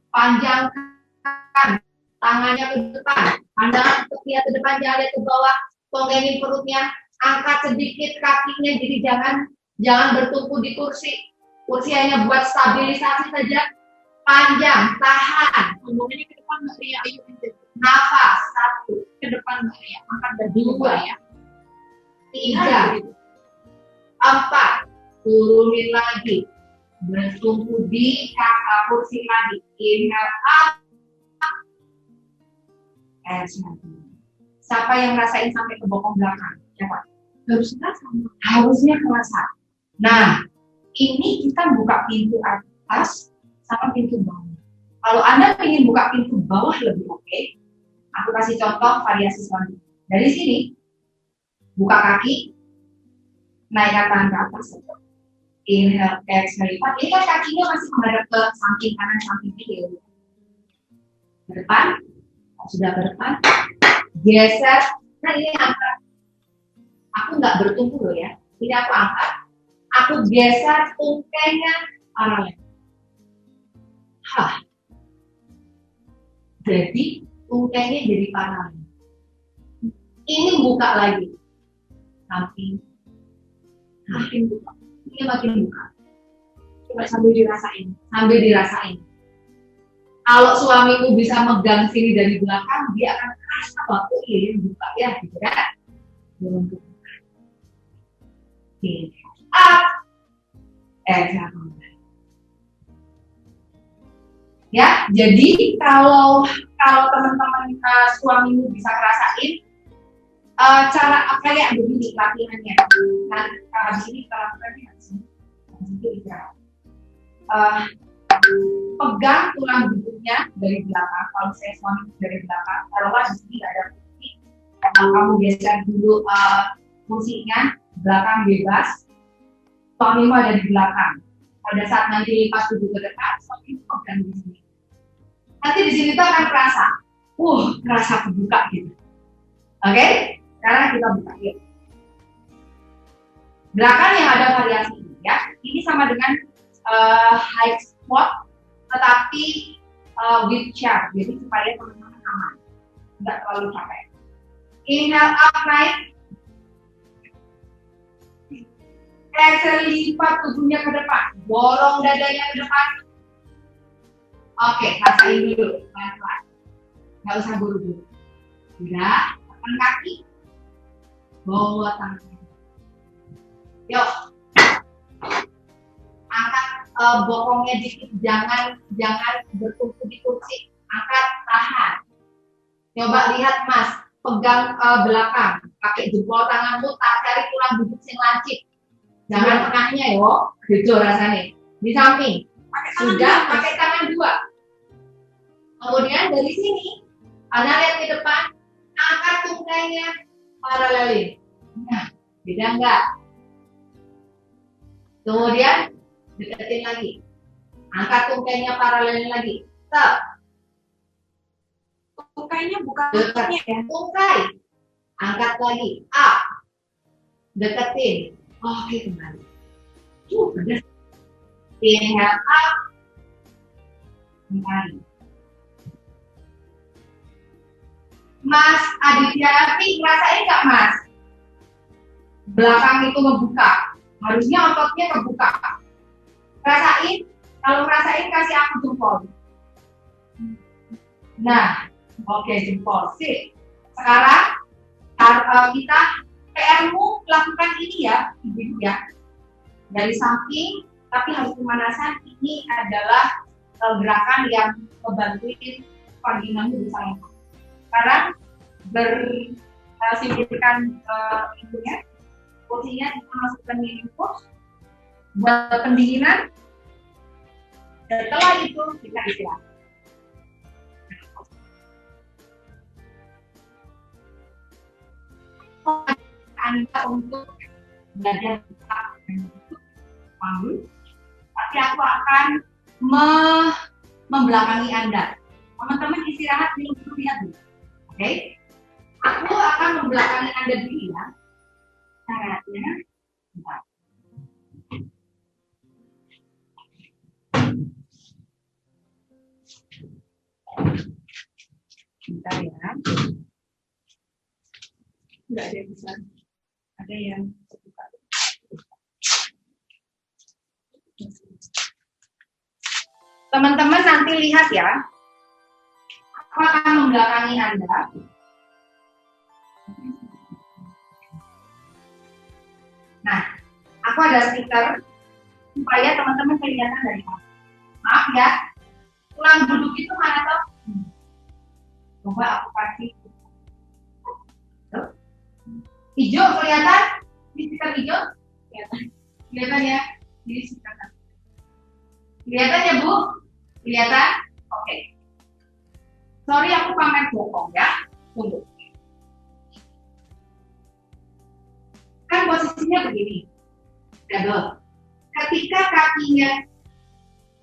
Speaker 2: Panjangkan tangannya ke depan. Pandangan lihat ke depan, jangan lihat ke bawah. Tonggengin perutnya. Angkat sedikit kakinya, jadi jangan bertumpu di kursi. Kursi hanya buat stabilisasi saja. Panjang, tahan.
Speaker 3: Ngomongnya ke depan Mbak Ria, ayo.
Speaker 2: Nafas, 1.
Speaker 3: Ke depan Mbak Ria, angkat
Speaker 2: Dua.
Speaker 3: dua ya.
Speaker 2: 3, 4. Turunin lagi. Bertumpu di kursi lagi. Inhale up. Exhale. Siapa yang rasain sampai ke bokong belakang? Siapa? Harusnya kerasa. Nah, ini kita buka pintu atas sama pintu bawah. Kalau Anda ingin buka pintu bawah lebih oke, aku kasih contoh variasi selanjutnya. Dari sini, buka kaki, naikkan tangan ke atas. Inhale, exhale, lipat. Ini kan kakinya masih menghadap ke samping kanan, samping kiri. Ke depan, sudah ke depan. Geser. Nah, ini angkat. Aku nggak bertumpu loh ya. Ini aku angkat. Aku geser tungkainya paralel. Jadi tungkainya jadi paralel. Ini buka lagi. Samping. Makin buka. Ini makin buka.
Speaker 3: Coba sambil dirasain.
Speaker 2: Sambil dirasain. Kalau suamimu bisa megang sini dari belakang, dia akan kerasa waktu ini buka ya, gitu kan? Belum buka. Up. Exhale. Ya, jadi kalau teman-teman suamimu bisa ngerasain cara kayak begini latihannya. Nah, habis ini kita lakukan di sini. Habis itu istirahat. Pegang tulang belakangnya dari belakang. Kalau saya suami dari belakang, taruhlah di sini nggak ada kursi. Kamu geser dulu kursinya, belakang bebas. Suamimu ada di belakang. Pada saat nanti lipat tubuh ke depan, suamimu pegang di sini. Nanti di sini tuh akan terasa, terasa kebuka gitu. Oke? Sekarang kita buka yuk. Gerakan yang ada variasi ini ya. Ini sama dengan high squat, tetapi with chair. Jadi supaya teman-teman aman, nggak terlalu capek. Inhale up, naik. Exhale, lipat tubuhnya ke depan. Dorong dadanya ke depan. Oke, rasain dulu, pelan-pelan. Nggak usah buru-buru. Udah, tekan kaki. Bawa tangannya. Yuk. Angkat bokongnya dikit, jangan bertumpu di kursi. Angkat, tahan. Coba lihat Mas, pegang belakang. Pakai jempol tanganmu, cari tulang duduk yang lancip. Jangan tengahnya yo, gitu rasanya. Di samping. Sudah, pakai tangan dua. Kemudian dari sini, Anda lihat ke depan, angkat tungkainya paralelin. Nah, beda enggak? Kemudian deketin lagi. Angkat tungkainya paralelin lagi. Stop.
Speaker 3: Tungkainya bukan
Speaker 2: Dekat ya. Tungkai. Angkat lagi. Up. Deketin. Oke, kembali. Pedas. Inhale up. Kembali. Mas Aditya Afi, ngerasain nggak Mas? Belakang itu ngebuka. Harusnya ototnya kebuka. Rasain? Kalau ngerasain kasih aku jempol. Nah, oke, jempol. Sip. Sekarang kita PR-mu lakukan ini ya, ibu ya. Dari samping
Speaker 4: tapi harus pemanasan. Ini adalah gerakan yang membantuin vaginanya bisa lengkap. Sekarang bersingkirkan itunya, kursinya kita masukkan di infus buat pendinginan. Setelah itu kita istirahat. Anda untuk belajar paham, tapi aku akan membelakangi Anda. Teman-teman istirahat dulu, lihat dulu. Oke? Aku akan membelakangi Anda dulu ya. Caranya, bentar. Bentar ya. Enggak ada yang bisa. Ada yang terbuka. Teman-teman nanti lihat ya. Aku akan membelakangi Anda. Nah, aku ada stiker supaya teman-teman kelihatan dari mana. Maaf ya, tulang duduk itu mana toh? Coba aku kasih. Hijau kelihatan? Di stiker hijau? Kelihatan. Kelihatan ya? Di stiker. Kelihatan ya Bu? Kelihatan? Oke. Sorry aku pamer bokong ya. Tunggu. Kan posisinya begini. Double. Ketika kakinya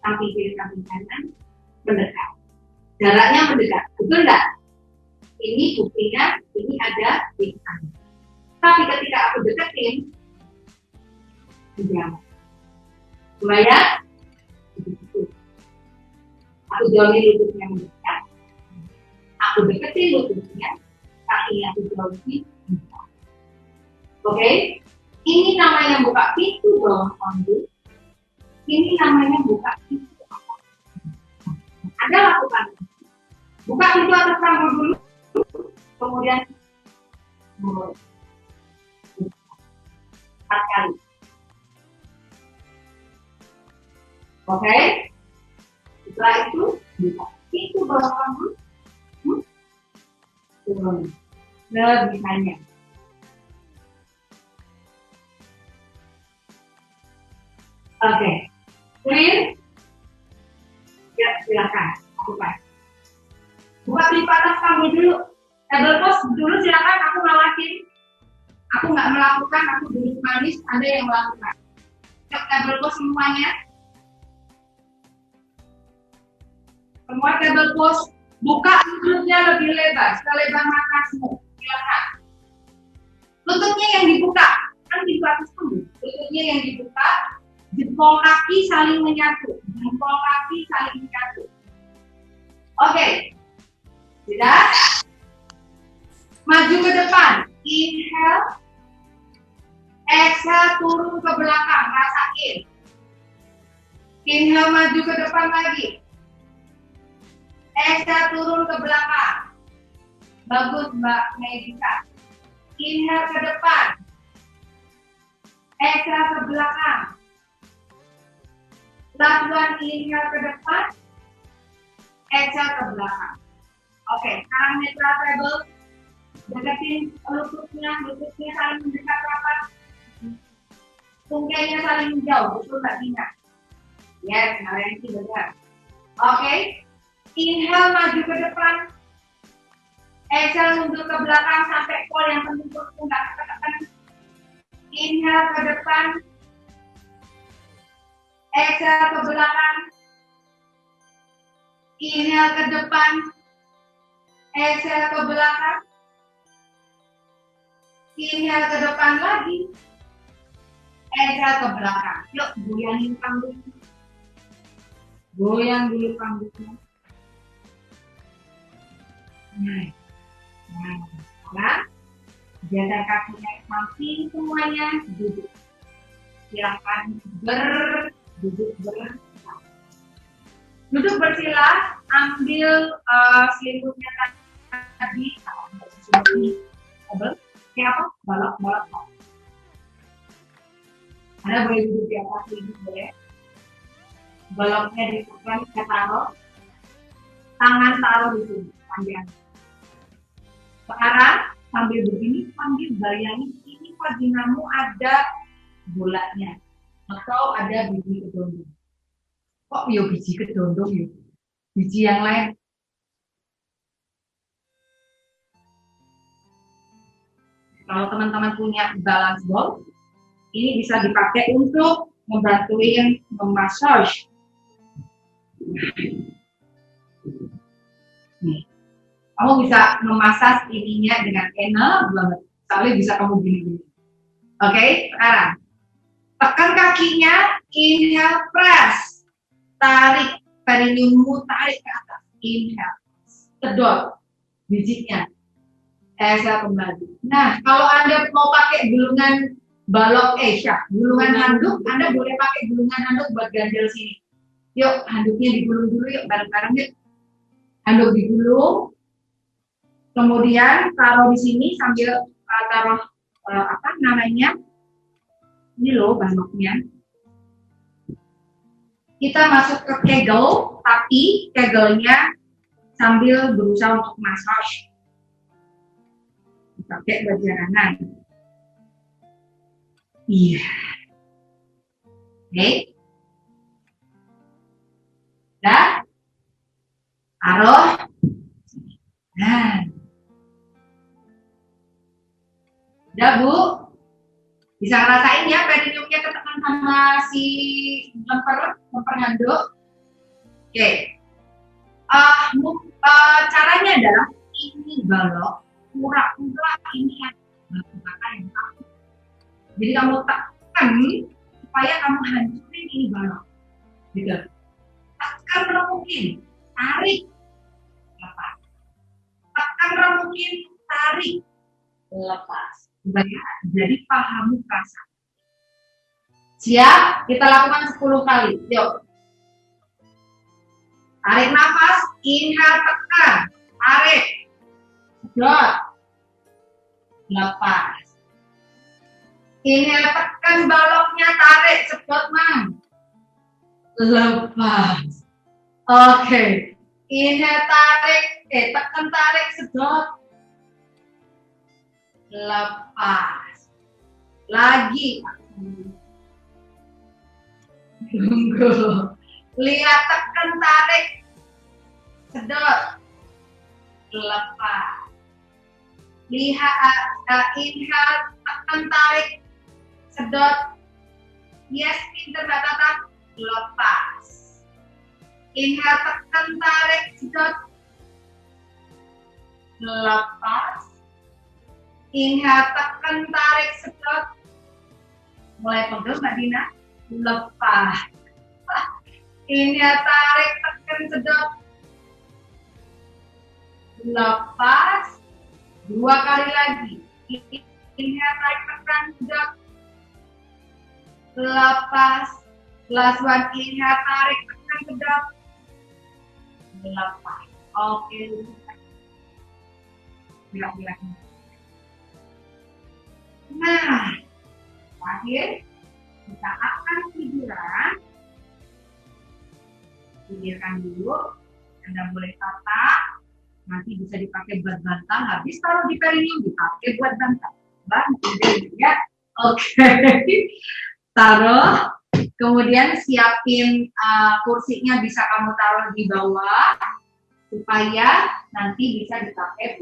Speaker 4: samping kiri samping kanan mendekat. Jaraknya mendekat. Betul enggak? Ini buktinya ini ada di kanan. Tapi ketika aku deketin menjauh. Supaya aku jauhin lututnya mendekat. Aku deketin lututnya, kakinya aku jauhin. Oke? Ini namanya buka pintu bawah panggung. Ini namanya buka pintu atas. Anda lakukan. Buka pintu atas panggung dulu, kemudian 4 kali. Oke? Setelah itu, buka pintu bawah panggung. Turun. Lebih banyak. Oke, clear? Ya, silakan. Lakukan. Buka pintu atas panggung dulu. Table pose dulu silakan. Aku ngawasin. Aku nggak melakukan. Aku duduk manis. Anda yang melakukan. Table pose semuanya. Semua table pose. Buka lututnya lebih lebar. Selebar matanya. Silakan. Lututnya yang dibuka. Kan pintu atas panggung. Lututnya yang dibuka. Jempol kaki saling menyatu. Jempol kaki saling menyatu. Oke. Sudah? Maju ke depan. Inhale. Exhale turun ke belakang. Rasain. Inhale maju ke depan lagi. Exhale turun ke belakang. Bagus Mbak Medika. Inhale ke depan. Exhale ke belakang. Pelan-pelan inhale ke depan, exhale ke belakang. Oke, sekarang neutral treble. Deketin lututnya saling mendekat rapat. Tungkainya saling menjauh, betul nggak Dina? Yes, kalian sih benar. Oke, inhale maju ke depan. Exhale mundur ke belakang sampai kol yang penting nggak ketekan. Inhale ke depan. Exhale ke belakang. Inhale ke depan. Exhale ke belakang. Inhale ke depan lagi. Exhale ke belakang. Yuk, goyangin panggungnya. Goyang dulu panggungnya. Nah, jaga kakinya samping semuanya. Duduk. Silakan duduk bersila, ambil selimutnya tadi, kayak apa? Balap. Anda boleh duduk di atas selimut boleh, baloknya ditekan, kita taruh, tangan taruh di sini, panjang. Sekarang sambil begini, sambil bayangin ini vaginamu ada bolanya atau ada biji kedondong. Kok yo biji kedondong yo? Biji yang lain. Kalau teman-teman punya balance ball, ini bisa dipakai untuk membantuin memassage. Nih, kamu bisa memasas ininya dengan enak banget. Soalnya bisa kamu gini-gini. Oke, sekarang tekan kakinya, inhale, press, tarik perineummu, tarik ke atas, inhale, sedot bijinya, exhale kembali. Nah, kalau Anda mau pakai gulungan balok, gulungan handuk, Anda boleh pakai gulungan handuk buat ganjel sini. Yuk, handuknya digulung dulu yuk, bareng-bareng yuk. Handuk digulung, kemudian taruh di sini sambil taruh apa namanya? Ini loh baloknya. Kita masuk ke kegel, tapi kegelnya sambil berusaha untuk massage. Pakai baju kanan. Iya. Oke. Dah. Taruh. Nah. Udah, Bu. Bisa ngerasain ya perineumnya ketekan sama si lemper handuk. Oke. Caranya adalah ini balok pura-pura ini yang yang kamu. Jadi kamu tekan supaya kamu hancurin ini balok. Gitu. Tekan remukin, tarik, lepas. Tekan remukin, tarik, lepas. Supaya jadi pahamu rasa. Siap? Kita lakukan 10 kali. Yuk. Tarik nafas, inhale, tekan, tarik, sedot, lepas. Inhale, tekan baloknya, tarik, sedot, Mam. Lepas. Oke. Inhale, tarik, tekan, tarik, sedot. Lepas. Lagi. Tunggu. Lihat, tekan, tarik, sedot, lepas. Lihat, inhale, tekan, tarik, sedot. Yes, pinter Mbak Tata. Lepas. Inhale, tekan, tarik, sedot. Lepas. Inhale, tekan, tarik, sedot. Mulai pegel Mbak Dina. Lepas. Inhale, tarik, tekan, sedot. Lepas. 2 kali lagi. Inhale, tarik, tekan, sedot. Lepas. Last one. Inhale, tarik, tekan, sedot. Lepas. Oke. Bilang-bilang. Nah, terakhir kita akan tiduran. Tidurkan dulu. Anda boleh tata. Nanti bisa dipakai buat bantal. Habis taruh di perineum dipakai buat bantal. Bantu ya. Oke. Taruh. Kemudian siapin kursinya bisa kamu taruh di bawah supaya nanti bisa dipakai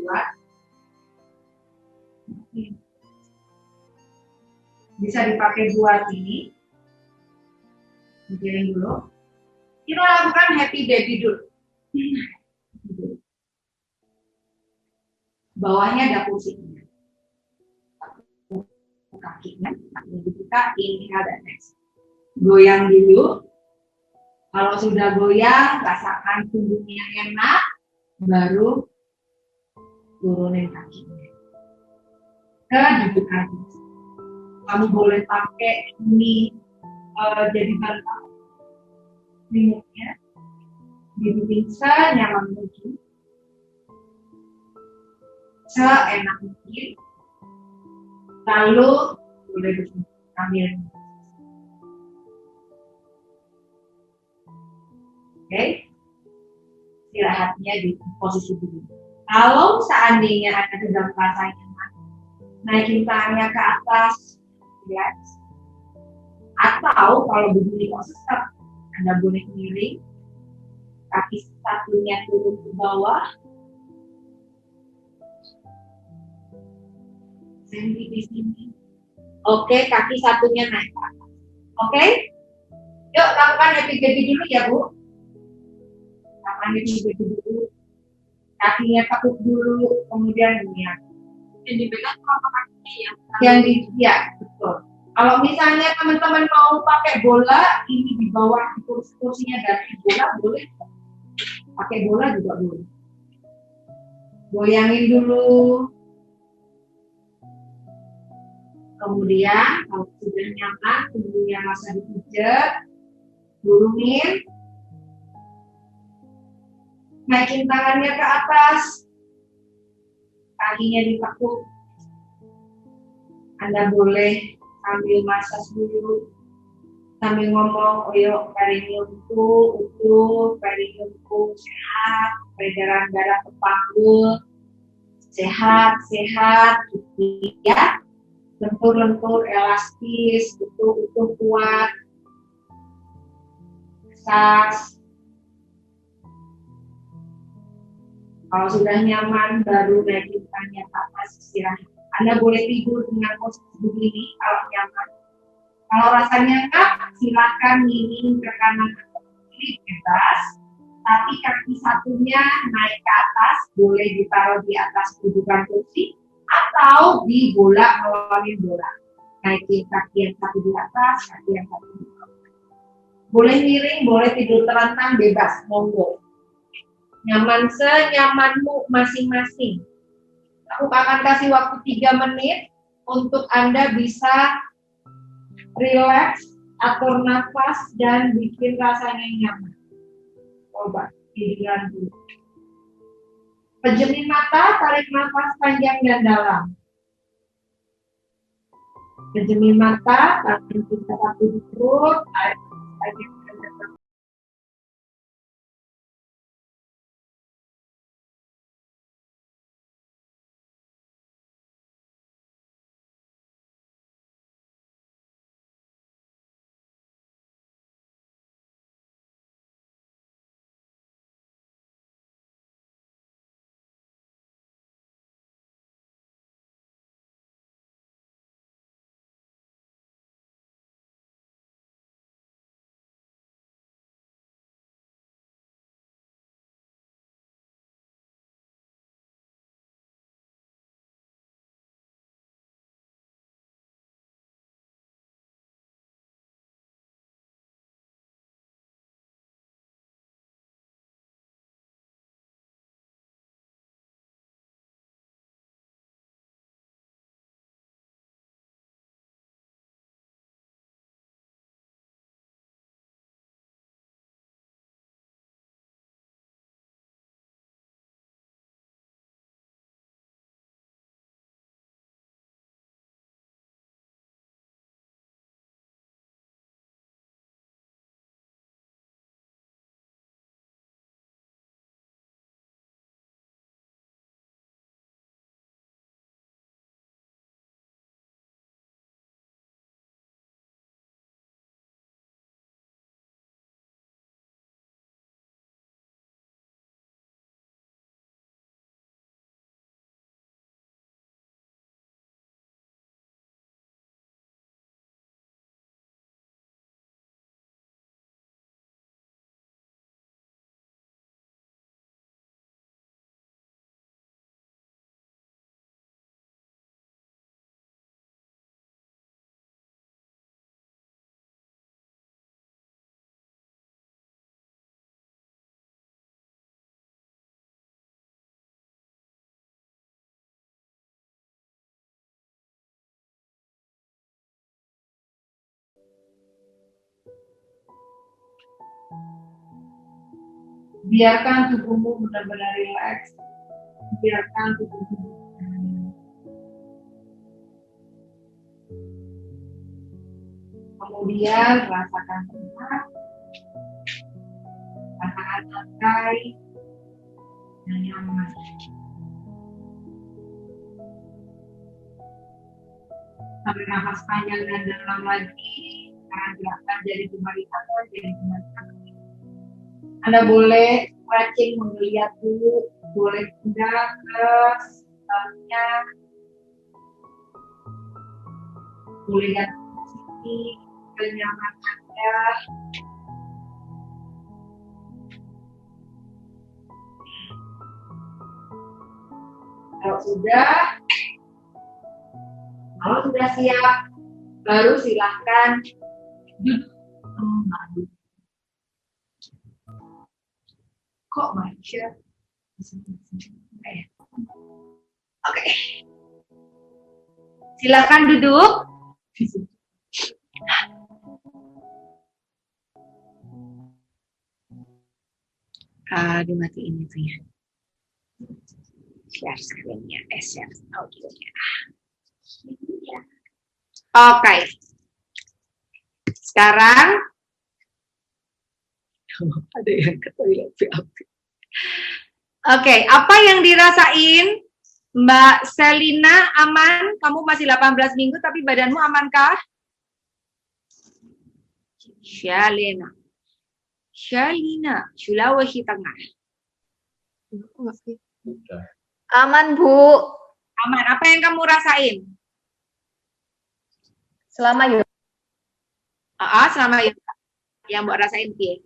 Speaker 4: buat ini. Dikirim dulu. Kita lakukan happy baby dulu. Bawahnya ada kursinya. Kakinya, kita inhale dan exhale. Goyang dulu. Kalau sudah goyang, rasakan punggungnya enak, baru turunin kakinya. Duduk lagi. Kamu boleh pakai ini jadi bantal. Minumnya dibikin senyaman mungkin, seenak mungkin. Lalu boleh sambil Oke, istirahatnya di posisi begini. Kalau seandainya Anda sedang merasa nyaman, naikin tangannya ke atas, relax. Atau kalau begini kok sesat, Anda boleh miring, kaki satunya turun ke bawah, sendi di sini. Oke, kaki satunya naik ke atas. Oke, yuk lakukan happy-happy dulu ya Bu. Lakukan happy-happy dulu. Kakinya tekuk dulu, kemudian niat.
Speaker 3: Yang dipegang apa kakinya ya?
Speaker 4: Yang di, ya betul. Kalau misalnya teman-teman mau pakai bola, ini di bawah kursinya dari bola boleh. Pakai bola juga boleh. Goyangin dulu. Kemudian kalau sudah nyaman, tubuhnya masa dipijat, turunin, naikin tangannya ke atas, kakinya ditekuk. Anda boleh sambil massage dulu, sambil ngomong, oyo perineumku utuh, perineumku sehat, peredaran darah ke panggul, sehat, gitu ya. Lentur-lentur, elastis, utuh kuat, sas. Kalau sudah nyaman, baru naikin tangannya ke atas, istirahat. Anda boleh tidur dengan posisi begini kalau nyaman. Kalau rasanya enggak, silakan miring ke kanan atau ke kiri bebas. Tapi kaki satunya naik ke atas, boleh ditaruh di atas dudukan kursi atau di bola ngelawanin bola. Naikin kaki yang satu di atas, kaki yang satu di bawah. Boleh miring, boleh tidur terlentang, bebas, monggo. Nyaman senyamanmu masing-masing. Aku akan kasih waktu 3 menit untuk Anda bisa relax, atur nafas, dan bikin rasanya nyaman. Coba, pikiran dulu. Pejemin mata, tarik nafas panjang dan dalam. Pejemin mata, tangan kita satu di perut, tarik nafas panjang dan dalam. Biarkan tubuhmu benar-benar rileks. Biarkan tubuhmu kemudian rasakan tenang, Tahan lantai yang nyaman. Sampai nafas panjang dan dalam lagi. Sekarang gerakan dari jemari tangan, dari jemari kaki. Anda boleh stretching melihat dulu, boleh pindah ke sebelahnya, boleh lihat posisi kenyaman Anda. Kalau sudah siap, baru silahkan duduk kembali. Kok baca? Oke. Silakan duduk. Dimatiin itu ya. Share screen-nya, share audio-nya. Oke. Sekarang ada yang ketahui api-api. Oke, apa yang dirasain Mbak Selina? Aman? Kamu masih 18 minggu tapi badanmu amankah? Shalina, Sulawesi Tengah.
Speaker 5: Aman, Bu.
Speaker 4: Aman. Apa yang kamu rasain?
Speaker 5: Selama yoga.
Speaker 4: Selama yoga. Yang Mbak rasain, Pi?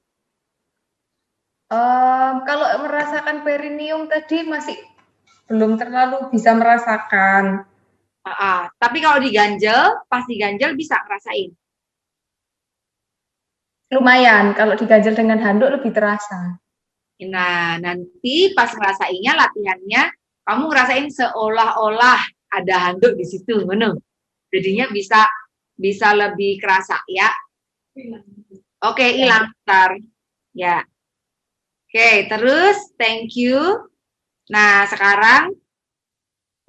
Speaker 5: Kalau merasakan perineum tadi masih belum terlalu bisa merasakan.
Speaker 4: Tapi kalau diganjel, pas diganjel bisa rasain.
Speaker 5: Lumayan, kalau diganjel dengan handuk lebih terasa.
Speaker 4: Nah, nanti pas ngerasainnya, latihannya, kamu ngerasain seolah-olah ada handuk di situ, bener. Jadinya bisa lebih kerasa ya. Oke, hilang ntar. Ya. Oke, terus thank you. Nah, sekarang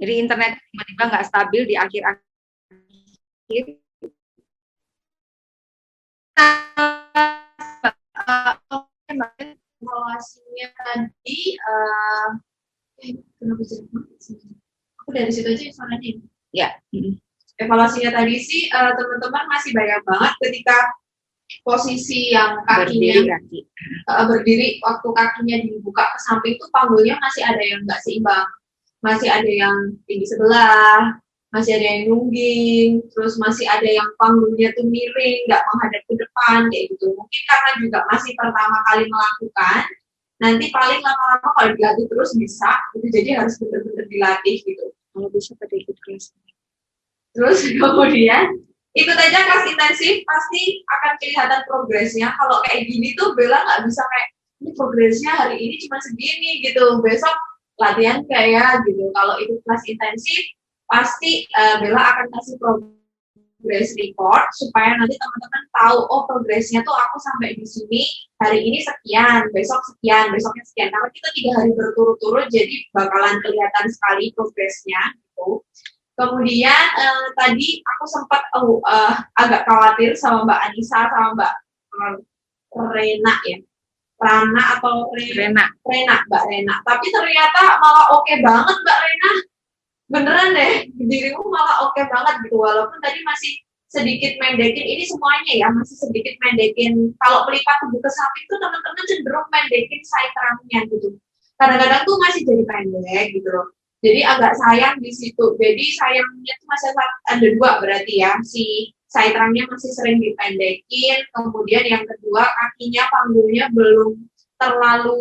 Speaker 4: jadi internet tiba-tiba nggak stabil di akhir-akhir.
Speaker 3: Evaluasinya tadi, kenapa jadi aku dari situ aja suaranya.
Speaker 4: Ya.
Speaker 3: Evaluasinya tadi sih teman-teman masih banyak banget ketika posisi yang kakinya berdiri waktu kakinya dibuka ke samping tuh panggulnya masih ada yang nggak seimbang, masih ada yang tinggi sebelah, masih ada yang nungging, terus masih ada yang panggulnya tuh miring, nggak menghadap ke depan kayak gitu. Mungkin karena juga masih pertama kali melakukan, nanti paling lama-lama kalau dilatih terus bisa, itu jadi harus benar-benar dilatih gitu.
Speaker 4: Kalau bisa pada ikut kelas.
Speaker 3: Terus kemudian ikut aja kelas intensif, pasti akan kelihatan progresnya. Kalau kayak gini tuh Bella nggak bisa kayak, ini progresnya hari ini cuma segini gitu, besok latihan kayak gitu. Kalau ikut kelas intensif, pasti Bella akan kasih progress report supaya nanti teman-teman tahu, oh progresnya tuh aku sampai di sini, hari ini sekian, besok sekian, besoknya sekian. Karena kita 3 hari berturut-turut, jadi bakalan kelihatan sekali progresnya gitu. Kemudian tadi aku sempat agak khawatir sama Mbak Anissa sama Mbak Rena ya, Rana atau Rena, Mbak Rena. Tapi ternyata malah oke banget Mbak Rena, beneran deh, dirimu malah oke banget gitu. Walaupun tadi masih sedikit mendekin, ini semuanya ya masih sedikit mendekin. Kalau melipat tubuh ke samping tuh teman-teman cenderung mendekin side rangnya gitu. Kadang-kadang tuh masih jadi pendek gitu loh. Jadi agak sayang di situ. Jadi sayangnya tuh masih ada 2 berarti ya. Si side rangnya masih sering dipendekin. Kemudian yang kedua kakinya panggulnya belum terlalu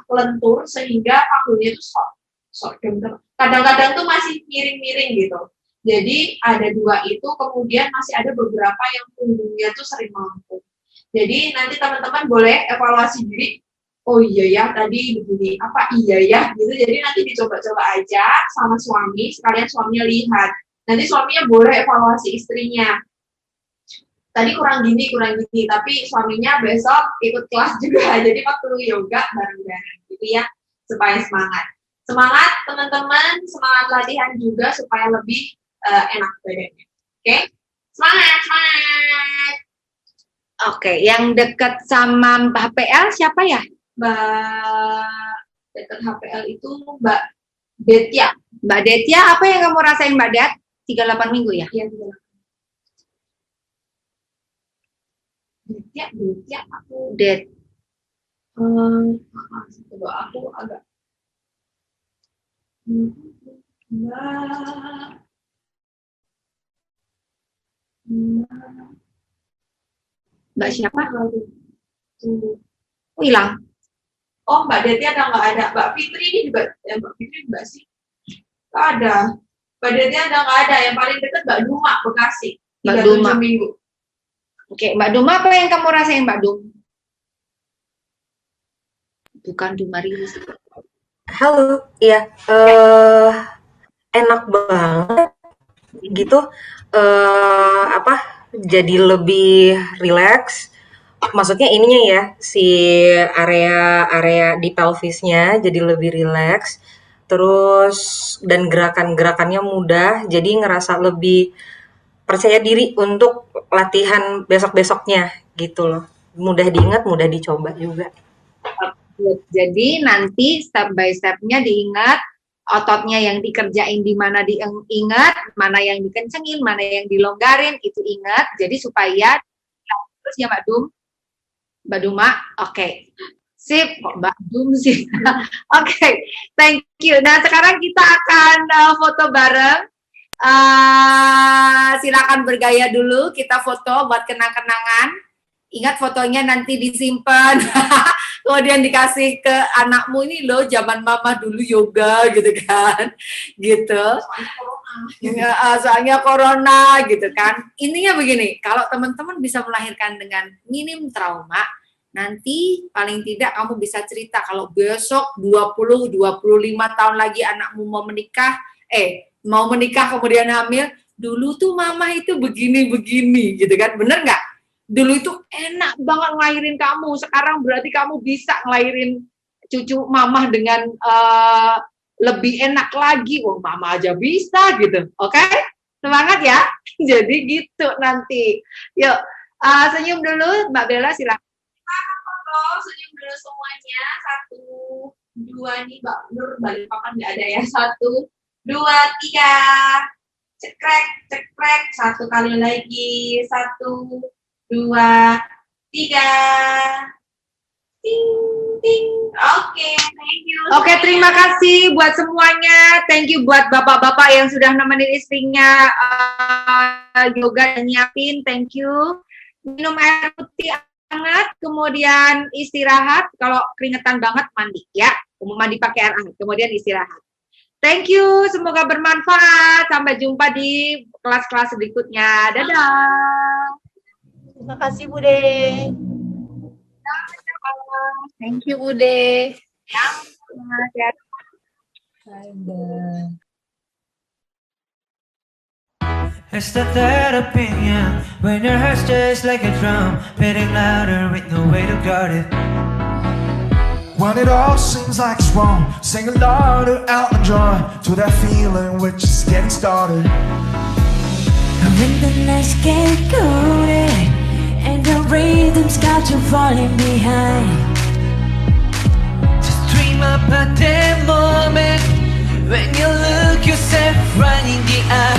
Speaker 3: lentur sehingga panggulnya tuh kadang-kadang tuh masih miring-miring gitu. Jadi ada 2 itu. Kemudian masih ada beberapa yang punggungnya tuh sering melengkung. Jadi nanti teman-teman boleh evaluasi diri. Oh iya ya, tadi begini, apa iya ya, gitu. Jadi nanti dicoba-coba aja sama suami, sekalian suaminya lihat. Nanti suaminya boleh evaluasi istrinya. Tadi kurang gini, tapi suaminya besok ikut kelas juga. Jadi waktu yoga bareng-bareng, gitu ya, supaya semangat. Semangat teman-teman, semangat latihan juga supaya lebih enak badannya. Oke? Semangat!
Speaker 2: Oke, yang dekat sama Mbak PL siapa ya?
Speaker 3: Mbak dekat HPL itu Mbak Detia.
Speaker 2: Mbak Detia, apa yang kamu rasain Mbak Det? 38 minggu ya?
Speaker 3: Iya, Detia aku
Speaker 2: Det.
Speaker 3: coba aku agak
Speaker 2: Mbak siapa? Oh, hilang.
Speaker 3: Oh, Mbak Detia ada nggak ada? Mbak Fitri ini juga, Mbak Fitri enggak sih? Nggak ada. Mbak Detia ada nggak ada? Yang paling dekat Mbak Duma, Bekasi.
Speaker 2: Mbak
Speaker 3: 37
Speaker 2: Duma.
Speaker 3: minggu.
Speaker 2: Oke, Mbak Duma, apa yang kamu rasain Mbak Dum? Bukan Duma Rilis.
Speaker 6: Halo, iya, enak banget gitu, jadi lebih rileks. Maksudnya ininya ya, si area di pelvisnya jadi lebih rileks. Terus dan gerakan-gerakannya mudah, jadi ngerasa lebih percaya diri untuk latihan besok-besoknya gitu loh. Mudah diingat, mudah dicoba juga.
Speaker 2: Jadi nanti step by step-nya diingat, ototnya yang dikerjain di mana diingat, mana yang dikencengin, mana yang dilonggarin, itu ingat. Jadi supaya terus ya Mbak Dum, Mbak Duma, oke. Sip, kok Mbak Dum sih. Oke, thank you. Nah sekarang kita akan foto bareng. Silakan bergaya dulu, kita foto buat kenang-kenangan. Ingat fotonya nanti disimpan. Kemudian dikasih ke anakmu, ini loh zaman mama dulu yoga gitu kan. Gitu. Soalnya corona gitu kan. Intinya begini, kalau teman-teman bisa melahirkan dengan minim trauma, nanti paling tidak kamu bisa cerita kalau besok 20-25 tahun lagi anakmu mau menikah kemudian hamil, dulu tuh mama itu begini-begini gitu kan. Bener nggak? Dulu itu enak banget ngelahirin kamu, sekarang berarti kamu bisa ngelahirin cucu mama dengan lebih enak lagi. Wah, mama aja bisa gitu. Oke? Semangat ya. Jadi gitu nanti. Yuk, senyum dulu Mbak Bella, silakan.
Speaker 3: Foto, senyum dulu semuanya. 1, 2 nih Mbak Nur, balik papan nggak ada ya. 1, 2, 3. Cekrek, cekrek. 1 kali lagi. 1, 2, 3. Ting, ting. Oke, thank you.
Speaker 2: Oke, terima kasih buat semuanya. Thank you buat bapak-bapak yang sudah nemenin istrinya yoga dan nyiapin. Thank you. Minum air putih hangat, kemudian istirahat. Kalau keringetan banget mandi ya. Mandi pakai air hangat, kemudian istirahat. Thank you, semoga bermanfaat. Sampai jumpa di kelas-kelas berikutnya. Dadah.
Speaker 1: Terima kasih Bude.
Speaker 2: Thank you Bude.
Speaker 7: It's the third opinion when your heart's just like a drum, beating louder with no way to guard it.
Speaker 8: When it all seems like it's wrong, sing along to Elton John, to that feeling we're just getting started.
Speaker 9: And when the nights get colder and the rhythm's got you falling behind,
Speaker 7: Just dream about that moment when you look yourself right in the eye.